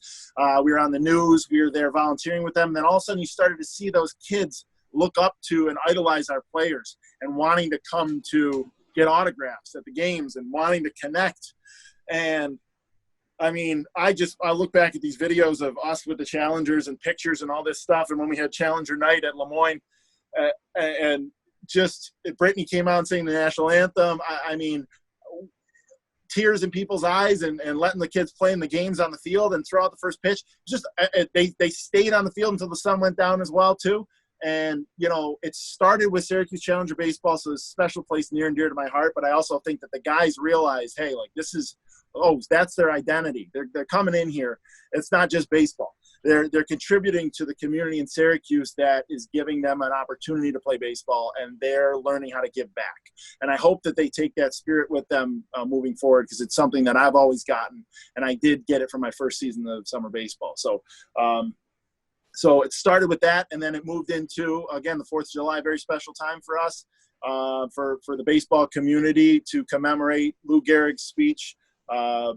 We were on the news. We were there volunteering with them. And then all of a sudden you started to see those kids look up to and idolize our players and wanting to come to get autographs at the games and wanting to connect. And I mean, I look back at these videos of us with the Challengers and pictures and all this stuff. And when we had Challenger night at Lemoyne, and just Brittany came out saying the national anthem, I mean, tears in people's eyes, and letting the kids play in the games on the field and throw out the first pitch. Just they stayed on the field until the sun went down as well too. And, it started with Syracuse Challenger Baseball, so it's a special place near and dear to my heart. But I also think that the guys realize, hey, like this is – that's their identity. They're coming in here. It's not just baseball. They're contributing to the community in Syracuse that is giving them an opportunity to play baseball, and they're learning how to give back. And I hope that they take that spirit with them moving forward, because it's something that I've always gotten, and I did get it from my first season of summer baseball. So it started with that, and then it moved into, again, the 4th of July, very special time for us, for the baseball community to commemorate Lou Gehrig's speech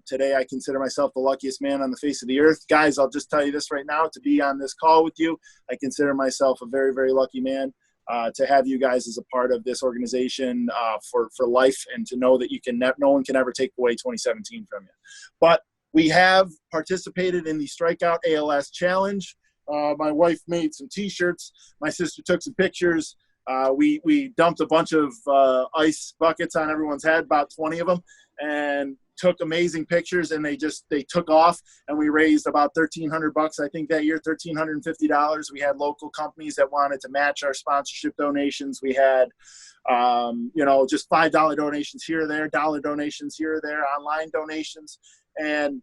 Today, I consider myself the luckiest man on the face of the earth. Guys, I'll just tell you this right now, to be on this call with you, I consider myself a very, very lucky man. To have you guys as a part of this organization for life, and to know that no one can ever take away 2017 from you. But we have participated in the Strikeout ALS Challenge. My wife made some T-shirts. My sister took some pictures. We dumped a bunch of ice buckets on everyone's head, about 20 of them, and took amazing pictures, and they took off, and we raised about $1,300 I think that year, $1,350. We had local companies that wanted to match our sponsorship donations. We had just $5 donations here or there, dollar donations here or there, online donations, and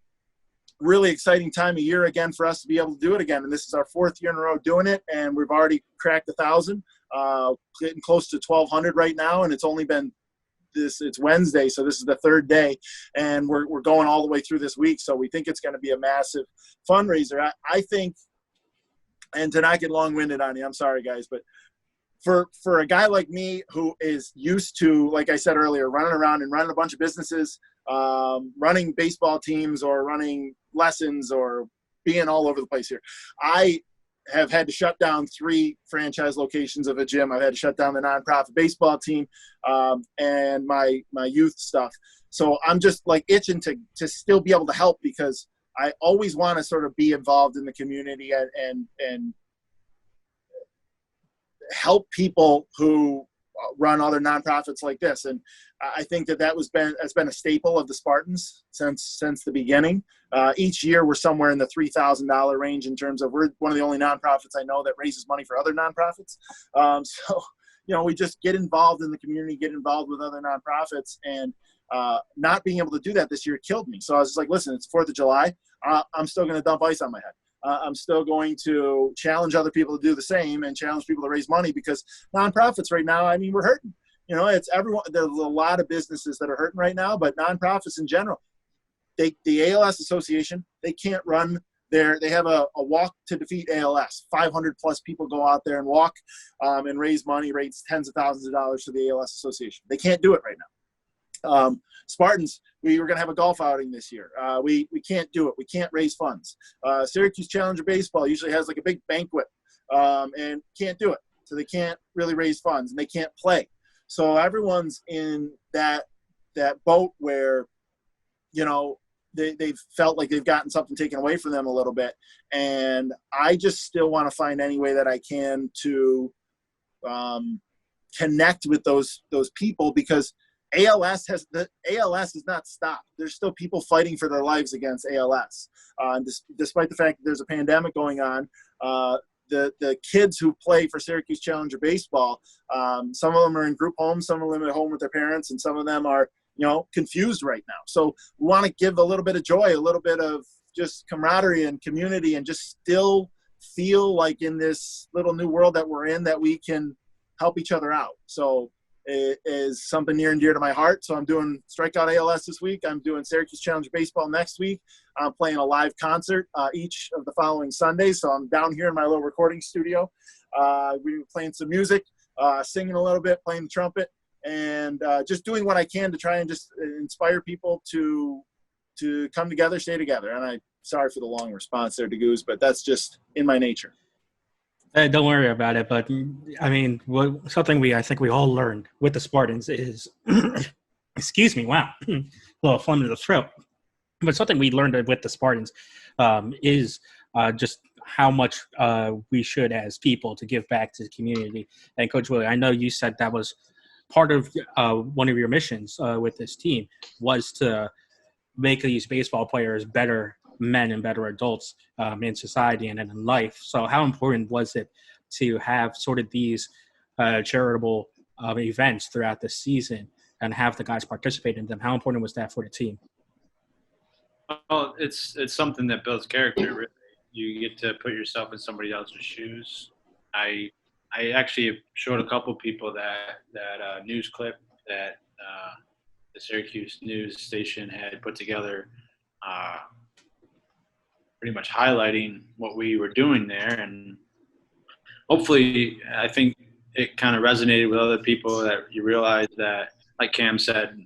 really exciting time of year again for us to be able to do it again. And this is our 4th year in a row doing it, and we've already cracked 1,000, getting close to 1,200 right now, and it's only been it's Wednesday, so this is the 3rd day, and we're going all the way through this week. So we think it's going to be a massive fundraiser. I think, and to not get long-winded on you, I'm sorry guys, but for a guy like me who is used to, like I said earlier, running around and running a bunch of businesses, running baseball teams or running lessons or being all over the place here, I have had to shut down 3 franchise locations of a gym. I've had to shut down the nonprofit baseball team and my youth stuff. So I'm just like itching to still be able to help, because I always want to sort of be involved in the community and help people who run other nonprofits like this. And I think that's been a staple of the Spartans since the beginning. Each year we're somewhere in the $3,000 range in terms of, we're one of the only nonprofits I know that raises money for other nonprofits. We just get involved in the community, get involved with other nonprofits, and not being able to do that this year killed me. So I was just like, listen, it's 4th of July. I'm still going to dump ice on my head. I'm still going to challenge other people to do the same and challenge people to raise money, because nonprofits right now, I mean, we're hurting. It's everyone. There's a lot of businesses that are hurting right now, but nonprofits in general, the ALS Association, they can't run they have a walk to defeat ALS. 500 plus people go out there and walk and raise money, raise tens of thousands of dollars to the ALS Association. They can't do it right now. Spartans, we were going to have a golf outing this year. We can't do it. We can't raise funds. Syracuse Challenger Baseball usually has like a big banquet and can't do it. So they can't really raise funds, and they can't play. So everyone's in that boat where, they've felt like they've gotten something taken away from them a little bit. And I just still want to find any way that I can to connect with those people, because ALS has not stopped. There's still people fighting for their lives against ALS. Despite the fact that there's a pandemic going on, the kids who play for Syracuse Challenger Baseball, some of them are in group homes, some of them at home with their parents, and some of them are, confused right now. So we want to give a little bit of joy, a little bit of just camaraderie and community, and just still feel like in this little new world that we're in, that we can help each other out. So it is something near and dear to my heart. So I'm doing Strikeout ALS this week. I'm doing Syracuse Challenger Baseball next week. I'm playing a live concert each of the following Sundays. So I'm down here in my little recording studio. We were playing some music, singing a little bit, playing the trumpet, and just doing what I can to try and just inspire people to come together, stay together. And I'm sorry for the long response there to Goose, but that's just in my nature. Don't worry about it. But I mean, something I think we all learned with the Spartans is, excuse me, wow, a little fun in the throat. But something we learned with the Spartans is just how much we should, as people, to give back to the community. And Coach Willie, I know you said that was part of one of your missions with this team, was to make these baseball players better men and better adults in society and in life. So how important was it to have sort of these charitable events throughout the season and have the guys participate in them? How important was that for the team? Well, it's something that builds character. Really. You get to put yourself in somebody else's shoes. I actually showed a couple people that news clip that the Syracuse news station had put together, pretty much highlighting what we were doing there. And hopefully, I think it kind of resonated with other people, that you realize that, like Cam said,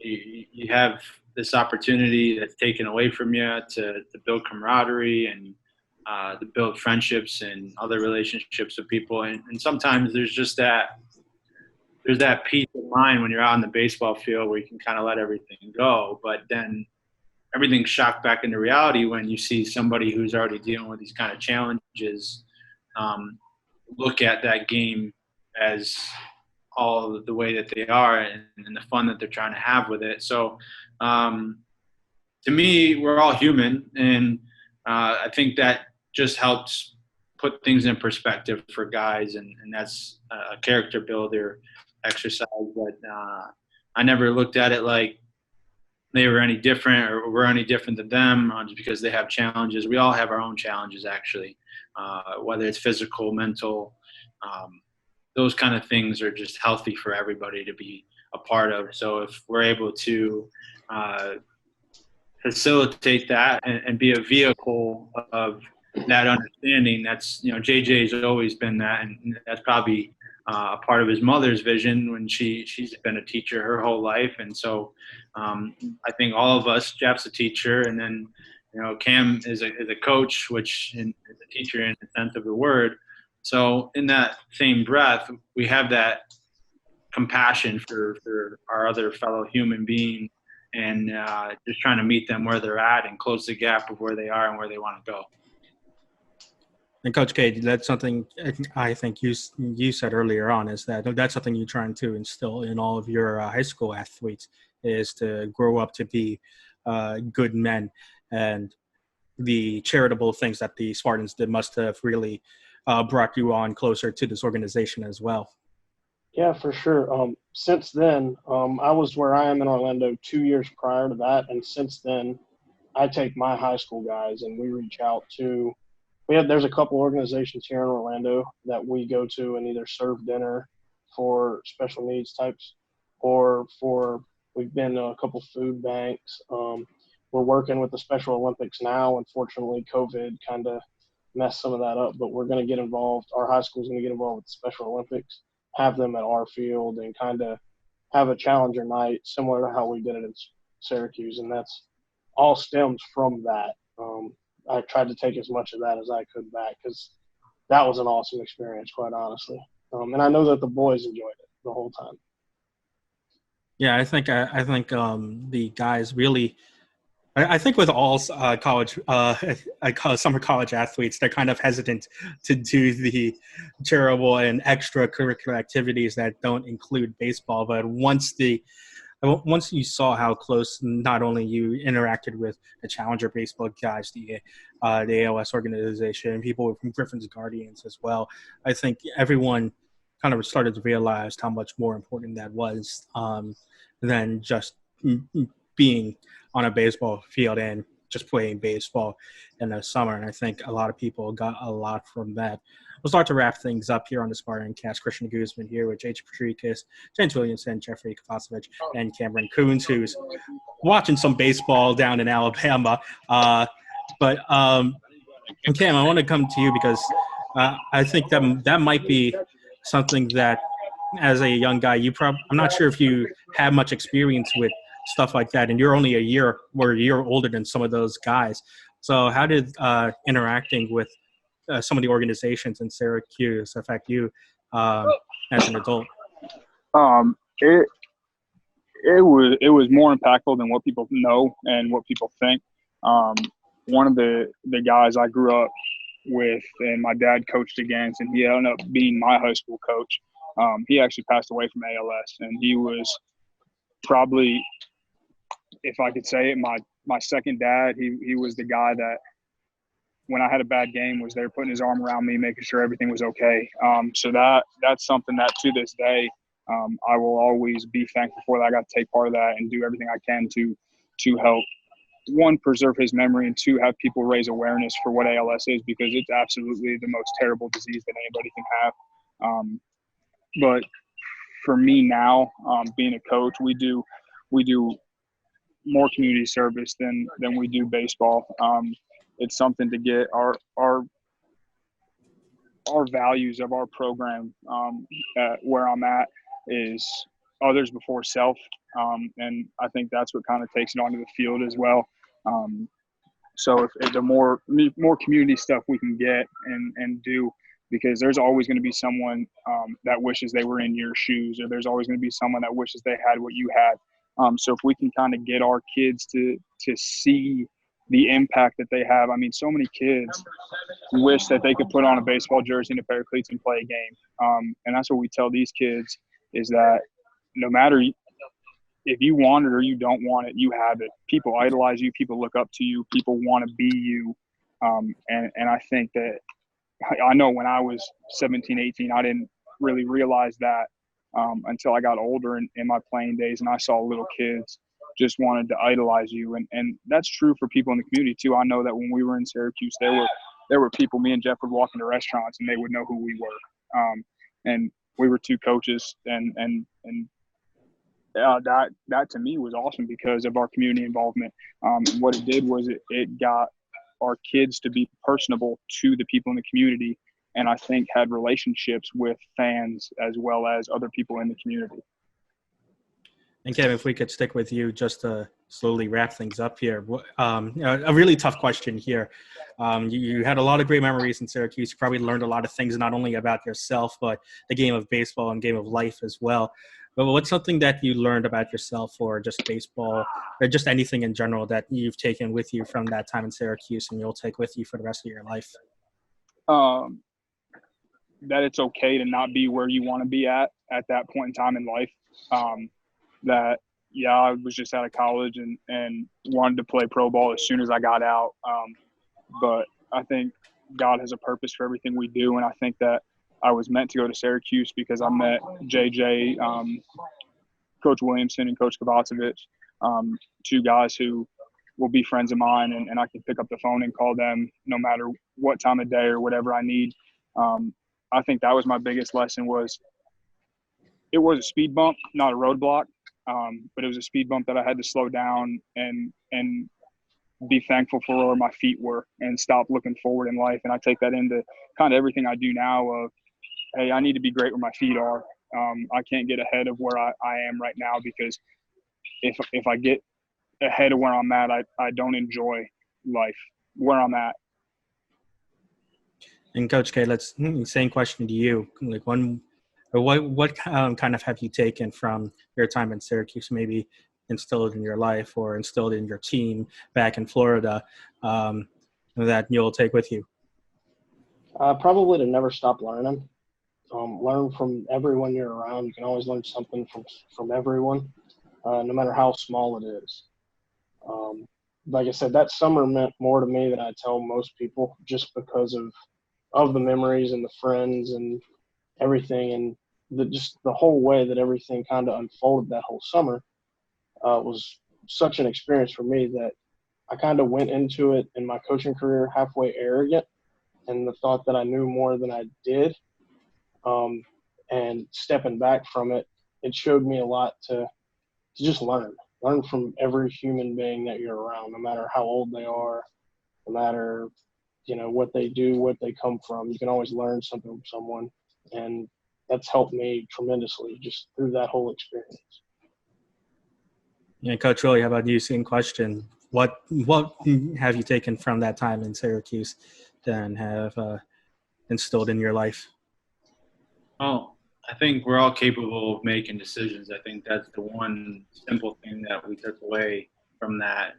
you have this opportunity that's taken away from you to build camaraderie and to build friendships and other relationships with people. And sometimes there's that peace of mind when you're out on the baseball field where you can kind of let everything go. But then everything's shocked back into reality when you see somebody who's already dealing with these kind of challenges look at that game as all the way that they are and the fun that they're trying to have with it. So to me, we're all human, and I think that just helps put things in perspective for guys, and that's a character builder exercise. But I never looked at it like they were any different or we're any different than them just because they have challenges. We all have our own challenges, actually, whether it's physical, mental. Those kind of things are just healthy for everybody to be a part of. So if we're able to facilitate that and be a vehicle of that understanding, that's, JJ's always been that, and that's probably a part of his mother's vision when she's been a teacher her whole life. And so I think all of us, Jeff's a teacher, and then Cam is a coach, which is a teacher in the sense of the word. So in that same breath, we have that compassion for our other fellow human being, and just trying to meet them where they're at and close the gap of where they are and where they want to go. And Coach K, that's something I think you said earlier on, is that's something you're trying to instill in all of your high school athletes, is to grow up to be good men. And the charitable things that the Spartans did must have really brought you on closer to this organization as well. Yeah, for sure. Since then, I was where I am in Orlando 2 years prior to that. And since then, I take my high school guys and we reach out to – there's a couple organizations here in Orlando that we go to and either serve dinner for special needs types or we've been to a couple food banks. We're working with the Special Olympics now. Unfortunately, COVID kind of messed some of that up, but we're going to get involved. Our high school is going to get involved with the Special Olympics, have them at our field, and kind of have a challenger night similar to how we did it in Syracuse. And that's all stems from that. I tried to take as much of that as I could back because that was an awesome experience, quite honestly. And I know that the boys enjoyed it the whole time. Yeah, I think the guys really – I think with all college, summer college athletes, they're kind of hesitant to do the charitable and extracurricular activities that don't include baseball. But once you saw how close not only you interacted with the Challenger baseball guys, the ALS organization, people from Griffin's Guardians as well, I think everyone kind of started to realize how much more important that was than just being on a baseball field and just playing baseball in the summer. And I think a lot of people got a lot from that. We'll start to wrap things up here on the SpartanCast. Christian Guzman here with JJ Potrikus, James Williamson, Jeffrey Kovacevich, and Cameron Coons, who's watching some baseball down in Alabama. But Cam, I want to come to you because I think that might be something that, as a young guy, I'm not sure if you have much experience with stuff like that, and you're only a year older than some of those guys. So how did interacting with some of the organizations in Syracuse affect you as an adult? It was more impactful than what people know and what people think. One of the guys I grew up with and my dad coached against, and he ended up being my high school coach. He actually passed away from ALS, and he was probably, if I could say it, my second dad. He was the guy that when I had a bad game was there putting his arm around me, making sure everything was okay. So that's something that to this day I will always be thankful for, that I got to take part of that and do everything I can to help, one, preserve his memory, and two, have people raise awareness for what ALS is, because it's absolutely the most terrible disease that anybody can have. But for me now, being a coach, we do more community service than we do baseball. It's something to get our values of our program where I'm at is others before self. And I think that's what kind of takes it onto the field as well. So if the more community stuff we can get and do, because there's always going to be someone that wishes they were in your shoes, or there's always going to be someone that wishes they had what you had. So if we can kind of get our kids to see the impact that they have. I mean, so many kids wish that they could put on a baseball jersey and a pair of cleats and play a game. And that's what we tell these kids, is that no matter if you want it or you don't want it, you have it. People idolize you. People look up to you. People want to be you. And I think that I know when I was 17, 18, I didn't really realize that until I got older in my playing days, and I saw little kids just wanted to idolize you. And that's true for people in the community too. I know that when we were in Syracuse, there were people, me and Jeff would walk into restaurants and they would know who we were. And we were two coaches, and that to me was awesome because of our community involvement. And what it did was it got our kids to be personable to the people in the community, and I think had relationships with fans as well as other people in the community. And Kevin, if we could stick with you just to slowly wrap things up here. A really tough question here. You had a lot of great memories in Syracuse. You probably learned a lot of things, not only about yourself, but the game of baseball and game of life as well. But what's something that you learned about yourself, or just baseball, or just anything in general that you've taken with you from that time in Syracuse and you'll take with you for the rest of your life? That it's okay to not be where you want to be at that point in time in life. That, yeah, I was just out of college and wanted to play pro ball as soon as I got out. But I think God has a purpose for everything we do, and I think that I was meant to go to Syracuse because I met JJ, Coach Williamson, and Coach Kovacevich, two guys who will be friends of mine, and I can pick up the phone and call them no matter what time of day or whatever I need. I think that was my biggest lesson. It was a speed bump, not a roadblock, but it was a speed bump that I had to slow down and be thankful for where my feet were and stop looking forward in life. And I take that into kind of everything I do now of, hey, I need to be great where my feet are. I can't get ahead of where I am right now, because if I get ahead of where I'm at, I don't enjoy life where I'm at. And Coach K, same question to you. Like, what kind of have you taken from your time in Syracuse, maybe instilled in your life or instilled in your team back in Florida, that you'll take with you? Probably to never stop learning. Learn from everyone you're around. You can always learn something from everyone, no matter how small it is. Like I said, that summer meant more to me than I tell most people, just because of the memories and the friends and everything, and the whole way that everything kind of unfolded that whole summer was such an experience for me that I kind of went into it in my coaching career halfway arrogant, and the thought that I knew more than I did. And stepping back from it, it showed me a lot to just learn from every human being that you're around, no matter how old they are, no matter, what they do, what they come from. You can always learn something from someone. And that's helped me tremendously just through that whole experience. Yeah, Coach Willie, how about you? Same question. What have you taken from that time in Syracuse and have instilled in your life? Oh, I think we're all capable of making decisions. I think that's the one simple thing that we took away from that.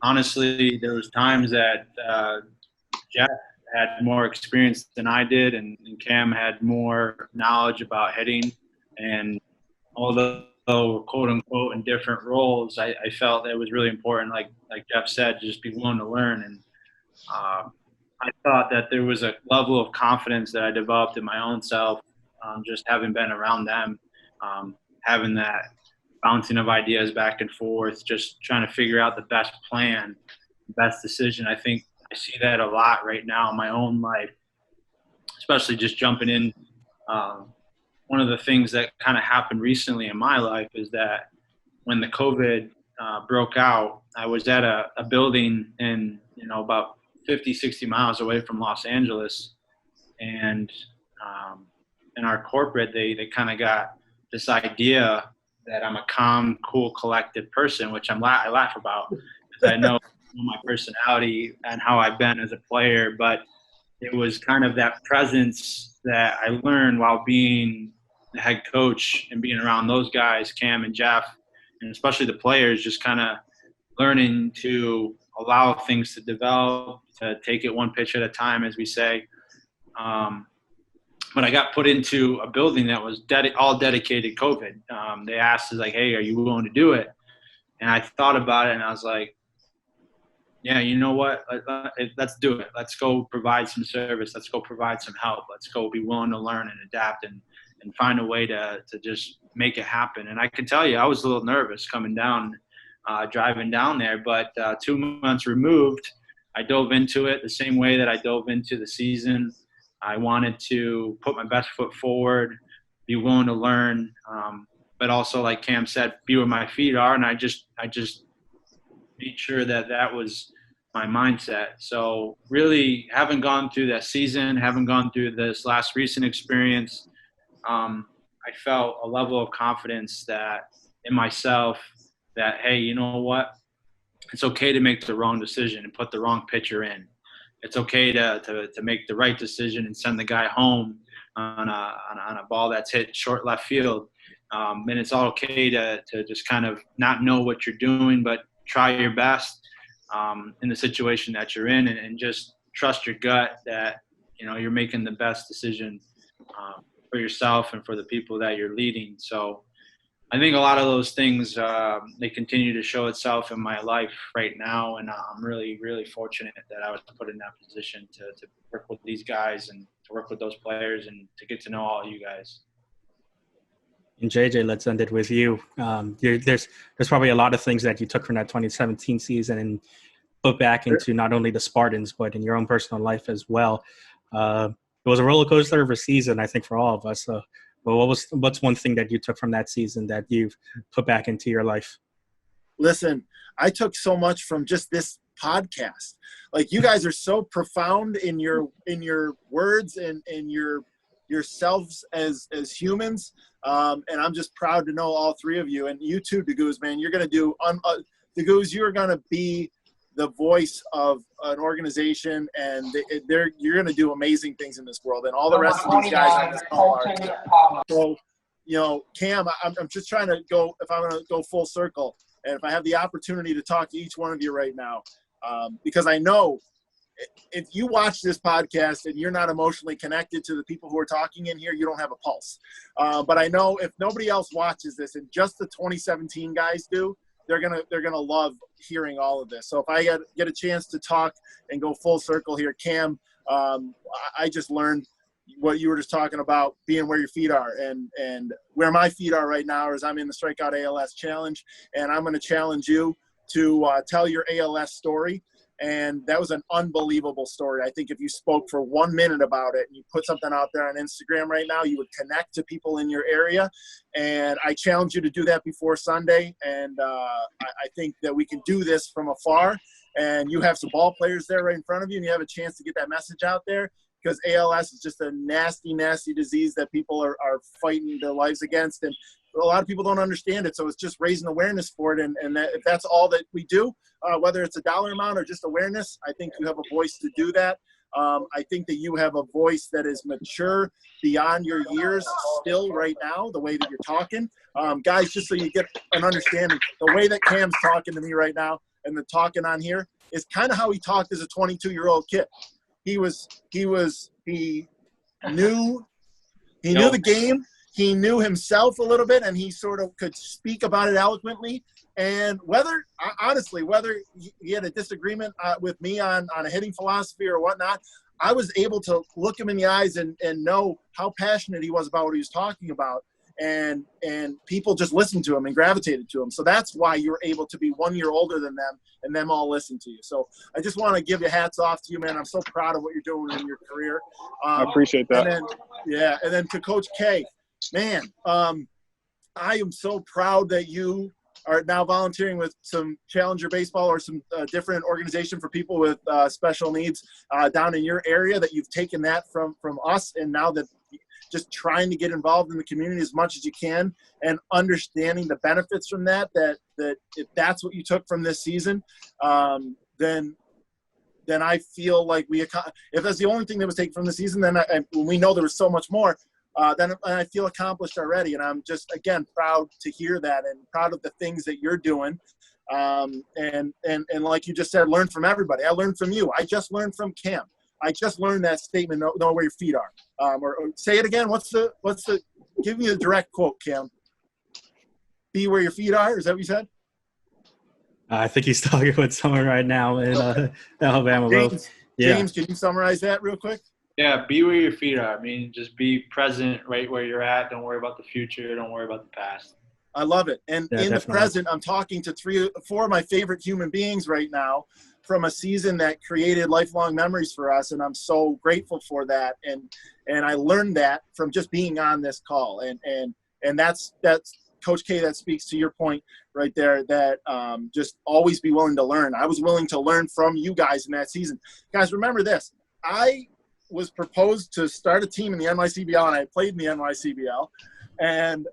Honestly, there was times that Jeff had more experience than I did, and Cam had more knowledge about hitting. And although quote unquote in different roles, I felt that it was really important, like Jeff said, to just be willing to learn. And I thought that there was a level of confidence that I developed in my own self, just having been around them, having that bouncing of ideas back and forth, just trying to figure out the best plan, best decision. I think I see that a lot right now in my own life, especially just jumping in. One of the things that kind of happened recently in my life is that when the COVID broke out, I was at a building in, about 50, 60 miles away from Los Angeles. And in our corporate, they kind of got this idea that I'm a calm, cool, collected person, which I laugh about because I know my personality and how I've been as a player. But it was kind of that presence that I learned while being the head coach and being around those guys, Cam and Jeff, and especially the players, just kind of learning to allow things to develop, to take it one pitch at a time, as we say. But I got put into a building that was all dedicated COVID. They asked us, like, hey, are you willing to do it? And I thought about it, and I was like, yeah, you know what? Let's do it. Let's go provide some service. Let's go provide some help. Let's go be willing to learn and adapt and find a way to just make it happen. And I can tell you, I was a little nervous coming down, driving down there. But 2 months removed, I dove into it the same way that I dove into the season. I wanted to put my best foot forward, be willing to learn, but also, like Cam said, be where my feet are. And I just made sure that was my mindset. So really, haven't gone through that season, haven't gone through this last recent experience. I felt a level of confidence that in myself that, hey, you know what? It's okay to make the wrong decision and put the wrong pitcher in. It's okay to make the right decision and send the guy home on a ball that's hit short left field. And it's all okay to just kind of not know what you're doing, but try your best in the situation that you're in, and just trust your gut that, you know, you're making the best decision for yourself and for the people that you're leading. So I think a lot of those things, they continue to show itself in my life right now. And I'm really, really fortunate that I was put in that position to work with these guys and to work with those players and to get to know all you guys. And JJ, let's end it with you. There's probably a lot of things that you took from that 2017 season and put back into not only the Spartans, but in your own personal life as well. It was a roller coaster of a season, I think, for all of us. But what's one thing that you took from that season that you've put back into your life? Listen, I took so much from just this podcast. Like, you guys are so profound in your words and in yourselves as humans. And I'm just proud to know all three of you, and you too, Guz, man. You're going to do Guz, you're going to be the voice of an organization, and you're going to do amazing things in this world, and all the rest of these guys on this call are. So, you know, Cam, I'm just trying to go, if I'm going to go full circle, and if I have the opportunity to talk to each one of you right now, because I know if you watch this podcast and you're not emotionally connected to the people who are talking in here, you don't have a pulse. But I know if nobody else watches this and just the 2017 guys do, they're gonna love hearing all of this. So if I get a chance to talk and go full circle here, Cam, I just learned what you were just talking about, being where your feet are, and where my feet are right now is I'm in the Strikeout ALS Challenge, and I'm going to challenge you to tell your ALS story. And that was an unbelievable story. I think if you spoke for 1 minute about it and you put something out there on Instagram right now, you would connect to people in your area. And I challenge you to do that before Sunday. And I think that we can do this from afar. And you have some ball players there right in front of you, and you have a chance to get that message out there, because ALS is just a nasty, nasty disease that people are fighting their lives against. And a lot of people don't understand it. So it's just raising awareness for it. And if that's all that we do, whether it's a dollar amount or just awareness, I think you have a voice to do that. I think that you have a voice that is mature beyond your years still right now, the way that you're talking. Guys, just so you get an understanding, the way that Cam's talking to me right now and the talking on here is kind of how he talked as a 22-year-old kid. He knew the game. He knew himself a little bit, and he sort of could speak about it eloquently. And whether he had a disagreement with me on a hitting philosophy or whatnot, I was able to look him in the eyes and know how passionate he was about what he was talking about. And people just listened to him and gravitated to him. So that's why you're able to be 1 year older than them, and them all listen to you. So I just want to give you hats off to you, man. I'm so proud of what you're doing in your career. I appreciate that. And then to Coach K, man, I am so proud that you are now volunteering with some Challenger Baseball or some different organization for people with special needs down in your area, that you've taken that from us, and now that just trying to get involved in the community as much as you can and understanding the benefits from that if that's what you took from this season, then I feel like if that's the only thing that was taken from the season, then we know there was so much more, then I feel accomplished already. And I'm just, again, proud to hear that and proud of the things that you're doing. And like you just said, learn from everybody. I learned from you. I just learned from Cam. I just learned that statement, know where your feet are. Or say it again. Give me a direct quote, Cam. Be where your feet are. Is that what you said? I think he's talking with someone right now in Alabama. James, can you summarize that real quick? Yeah, be where your feet are. I mean, just be present right where you're at. Don't worry about the future. Don't worry about the past. I love it. And yeah, in definitely. The present, I'm talking to 4 of my favorite human beings right now from a season that created lifelong memories for us. And I'm so grateful for that. And I learned that from just being on this call. And that's Coach K, that speaks to your point right there, that just always be willing to learn. I was willing to learn from you guys in that season. Guys, remember this. I was proposed to start a team in the NYCBL, and I played in the NYCBL. And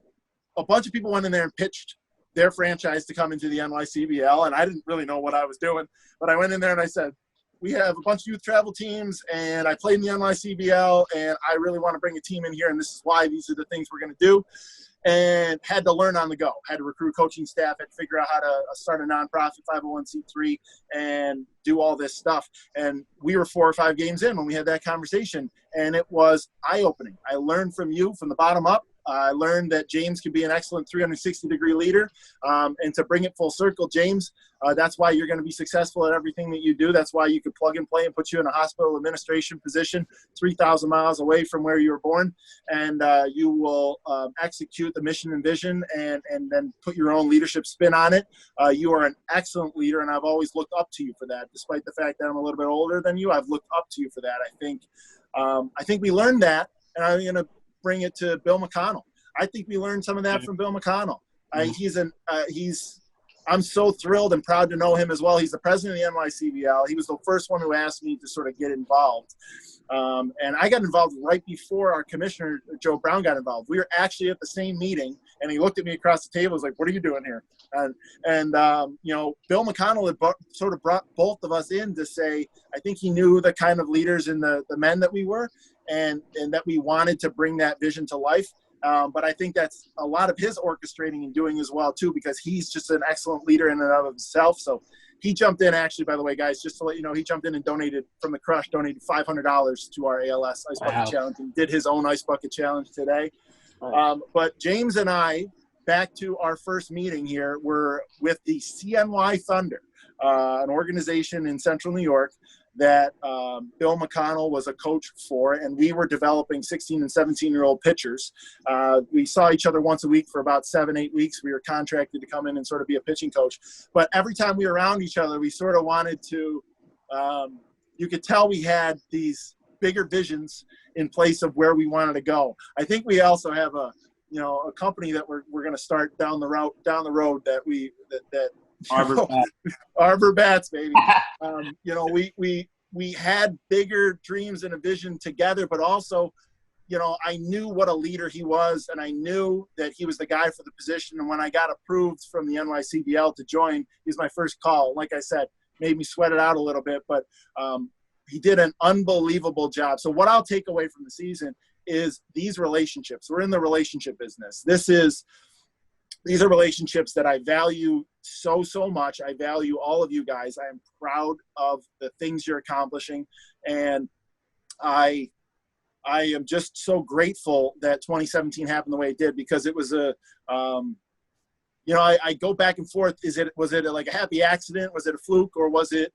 a bunch of people went in there and pitched their franchise to come into the NYCBL, and I didn't really know what I was doing. But I went in there and I said, we have a bunch of youth travel teams, and I played in the NYCBL, and I really want to bring a team in here, and this is why these are the things we're going to do. And had to learn on the go, had to recruit coaching staff, had to figure out how to start a nonprofit 501c3 and do all this stuff. And we were 4 or 5 games in when we had that conversation, and it was eye-opening. I learned from you from the bottom up. I learned that James could be an excellent 360-degree leader. And to bring it full circle, James, that's why you're going to be successful at everything that you do. That's why you could plug and play and put you in a hospital administration position 3,000 miles away from where you were born. And you will execute the mission and vision and then put your own leadership spin on it. You are an excellent leader, and I've always looked up to you for that. Despite the fact that I'm a little bit older than you, I've looked up to you for that. I think we learned that, and I'm going to bring it to Bill McConnell. I think we learned some of that from Bill McConnell. I'm so thrilled and proud to know him as well. He's the president of the NYCBL. He was the first one who asked me to sort of get involved. And I got involved right before our commissioner, Joe Brown, got involved. We were actually at the same meeting, and he looked at me across the table. He was like, what are you doing here? And Bill McConnell had sort of brought both of us in to say, I think he knew the kind of leaders and the men that we were, and that we wanted to bring that vision to life. But I think that's a lot of his orchestrating and doing as well, too, because he's just an excellent leader in and of himself. So he jumped in, actually, by the way, guys, just to let you know, he jumped in and donated from the Crush, donated $500 to our ALS Ice Bucket Challenge, and did his own Ice Bucket Challenge today. Nice. But James and I, back to our first meeting here, were with the CNY Thunder, an organization in Central New York that Bill McConnell was a coach for, and we were developing 16 and 17-year-old pitchers. We saw each other once a week for about 7-8 weeks. We were contracted to come in and sort of be a pitching coach. But every time we were around each other, we sort of wanted to you could tell we had these bigger visions in place of where we wanted to go. I think we also have a company that we're going to start down the road that Arbor Bats, baby. We had bigger dreams and a vision together, but also, I knew what a leader he was, and I knew that he was the guy for the position. And when I got approved from the NYCBL to join, he's my first call. Like I said, made me sweat it out a little bit, but he did an unbelievable job. So what I'll take away from the season is these relationships. We're in the relationship business. These are relationships that I value so much. I value all of you guys. I am proud of the things you're accomplishing. And I am just so grateful that 2017 happened the way it did, because it was I go back and forth. Was it like a happy accident? Was it a fluke, or was it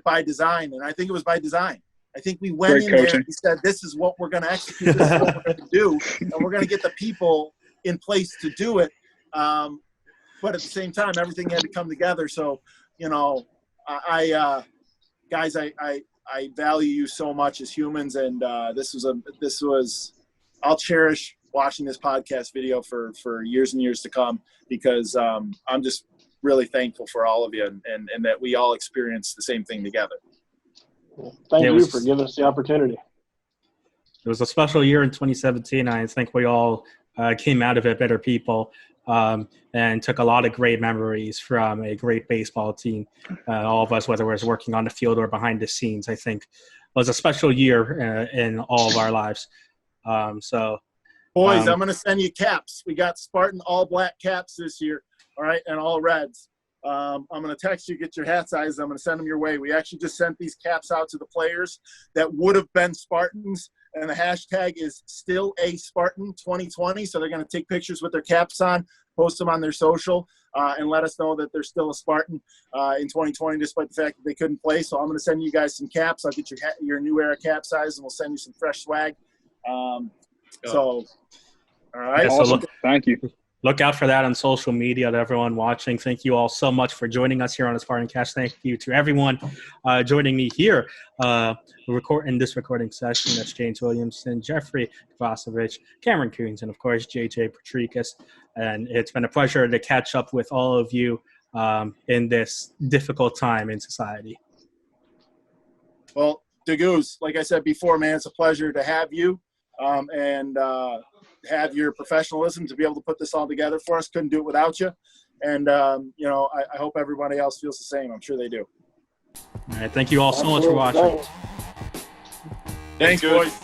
by design? And I think it was by design. I think we went in there and said, this is what we're going to execute. This is what we're going to do. And we're going to get the people in place to do it. But at the same time, everything had to come together. So, guys, I value you so much as humans. And I'll cherish watching this podcast video for years and years to come, because I'm just really thankful for all of you and that we all experience the same thing together. Thank you for giving us the opportunity. It was a special year in 2017. I think we all came out of it better people and took a lot of great memories from a great baseball team. All of us, whether it was working on the field or behind the scenes, I think was a special year in all of our lives. Boys, I'm going to send you caps. We got Spartan all black caps this year, all right, and all reds. I'm going to text you, get your hat sizes. I'm going to send them your way. We actually just sent these caps out to the players that would have been Spartans, and the hashtag is still a Spartan 2020. So they're going to take pictures with their caps on, post them on their social, and let us know that they're still a Spartan in 2020, despite the fact that they couldn't play. So I'm going to send you guys some caps. I'll get your new era cap size, and we'll send you some fresh swag. So, all right. Awesome. Thank you. Look out for that on social media to everyone watching. Thank you all so much for joining us here on the SpartanCast. Thank you to everyone joining me here in this recording session. That's James Williamson, Jeffrey Kovacevich, Cameron Coons, and, of course, JJ Potrikus. And it's been a pleasure to catch up with all of you in this difficult time in society. Well, DeGoose, like I said before, man, it's a pleasure to have you. And have your professionalism to be able to put this all together for us. Couldn't do it without you. And, I hope everybody else feels the same. I'm sure they do. All right. Thank you all so much for watching. Thanks, boys.